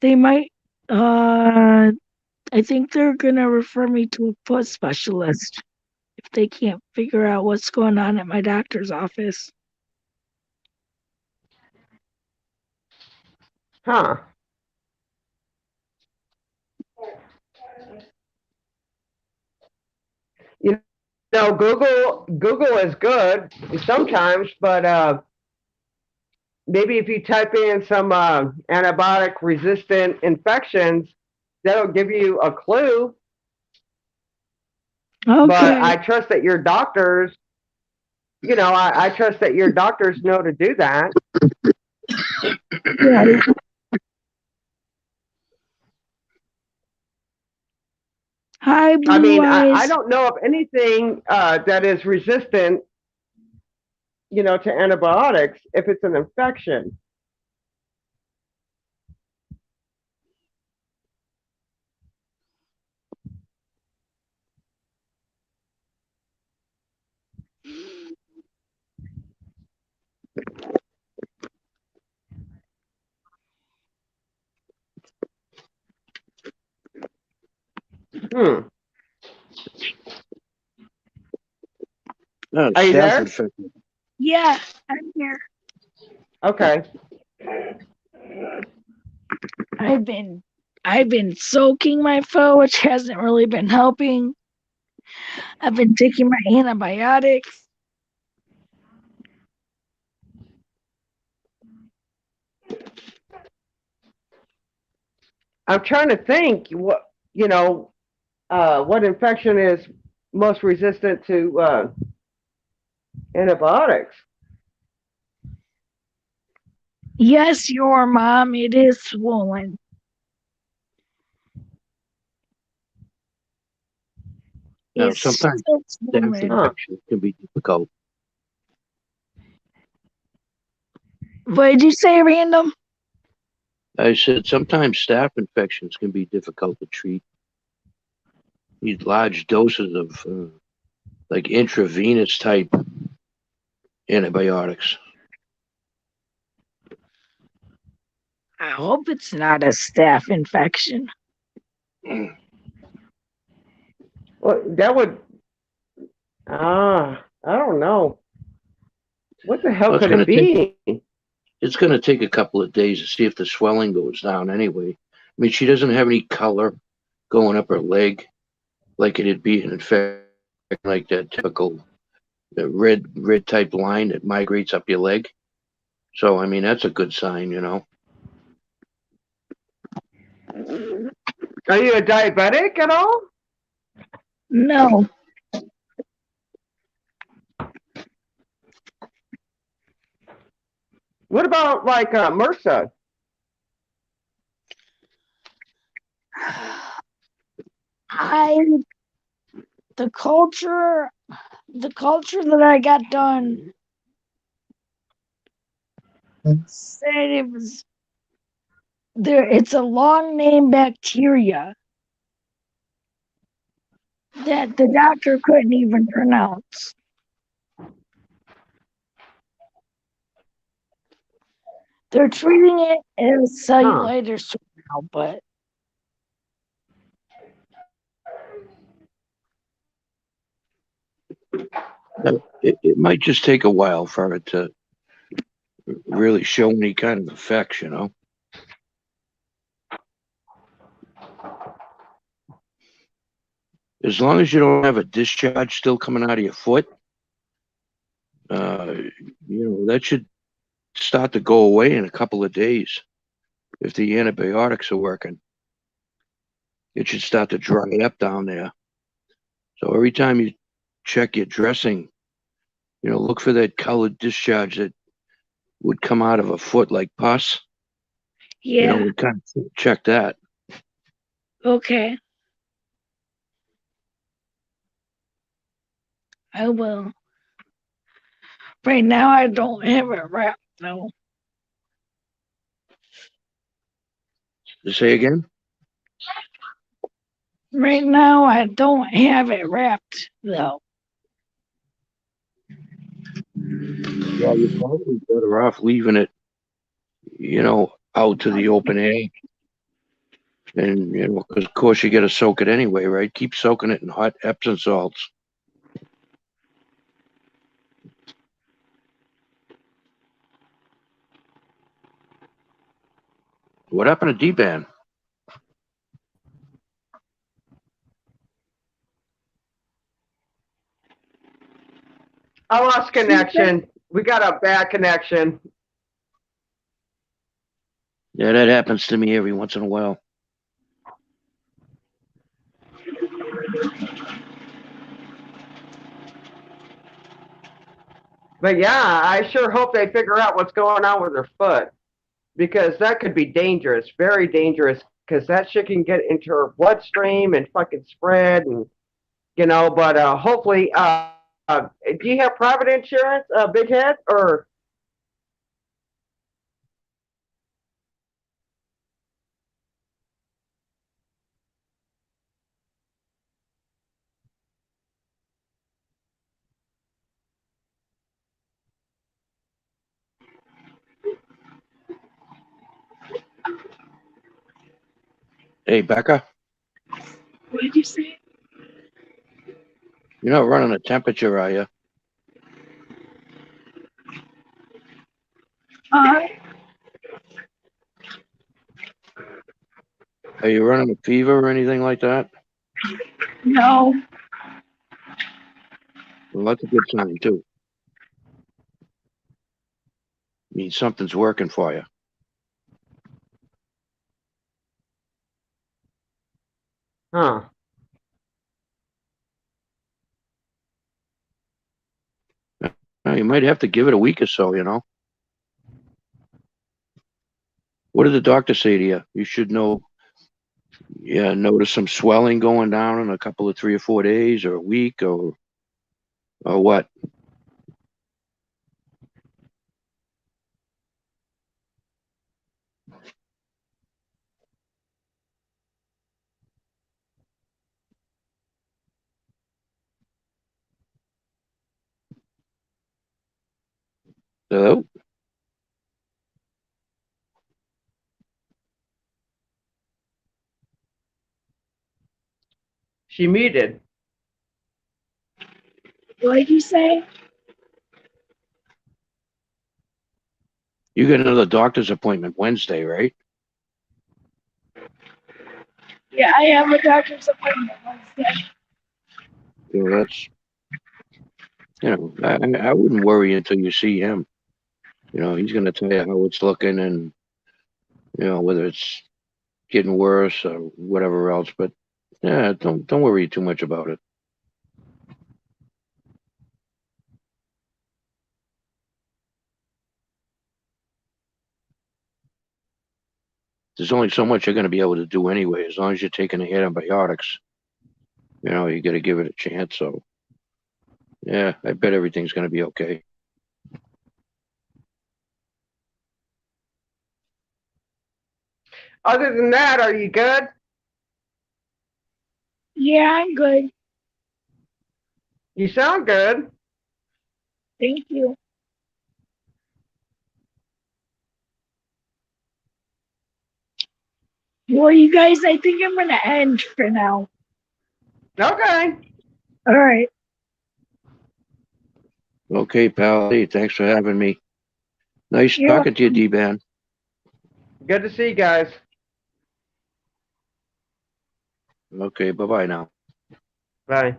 they might I think they're gonna refer me to a foot specialist if they can't figure out what's going on at my doctor's office. Huh. You know, Google is good sometimes, but maybe if you type in some antibiotic resistant infections, that'll give you a clue. But Okay. I trust that your doctors, I trust that your doctors know to do that. Yeah. Hi, I Blue mean, I Eyes. don't know of anything that is resistant, to antibiotics if it's an infection. Hmm. No, Are you staph there? infection. Yeah, I'm here. Okay. I've been soaking my foot, which hasn't really been helping. I've been taking my antibiotics. I'm trying to think what infection is most resistant to antibiotics. Yes, your mom, it is swollen. Now, It's sometimes still staph swollen. infections can be difficult. What did you say, Random? I said sometimes staph infections can be difficult to treat. Need large doses of like intravenous type antibiotics. I hope it's not a staph infection. Well, that would. I don't know. What the hell Well, could it be? it's going to take a couple of days to see if the swelling goes down anyway. I mean, she doesn't have any color going up her leg like it'd be an infection like that typical red type line that migrates up your leg. So I mean that's a good sign, you know. Are you a diabetic at all? No, What about like MRSA? the culture that I got done said it was there. It's a long name bacteria that the doctor couldn't even pronounce. They're treating it as cellulitis now, but It might just take a while for it to really show any kind of effects, you know. As long as you don't have a discharge still coming out of your foot, you know, that should start to go away in a couple of days if the antibiotics are working. It should start to dry up down there. So every time you check your dressing, you know, look for that colored discharge that would come out of a foot like pus. You yeah, know, we kind of check that. okay, I will. Right now, I don't have it wrapped though. Say again? Right now, I don't have it wrapped though. Well, you're probably better off leaving it, you know, out to the open air. And, you know, 'cause of course you got to soak it anyway, right? Keep soaking it in hot Epsom salts. What happened to D-Ban? I lost connection. We got a bad connection. Yeah, that happens to me every once in a while. But yeah, I sure hope they figure out what's going on with her foot, because that could be dangerous, very dangerous, because that shit can get into her bloodstream and fucking spread, and you know. But hopefully, do you have private insurance, Big Head, or? Hey, Becca, What did you say? you're not running a temperature, are you? Uh, Are you running a fever or anything like that? no, Well, that's a good sign too. Means something's working for you. Huh. Now, you might have to give it a week or so, you know. What did the doctor say to you? You should know, yeah, notice some swelling going down in a couple of 3 or 4 days or a week or what? Hello? She muted. what did you say? You got another doctor's appointment Wednesday, right? Yeah, I have a doctor's appointment Wednesday. Yeah, I wouldn't worry until you see him. He's going to tell you how it's looking and, whether it's getting worse or whatever else. But yeah, don't worry too much about it. There's only so much you're going to be able to do anyway, as long as you're taking the antibiotics. You got to give it a chance. So yeah, I bet everything's going to be okay. Other than that, are you good? Yeah, I'm good. You sound good. Thank you. Well, you guys, I think I'm gonna end for now. Okay. All right. Okay, pal. Hey, thanks for having me. Nice You're talking to you, D-Ban. Good to see you guys. Okay, bye-bye now. Bye.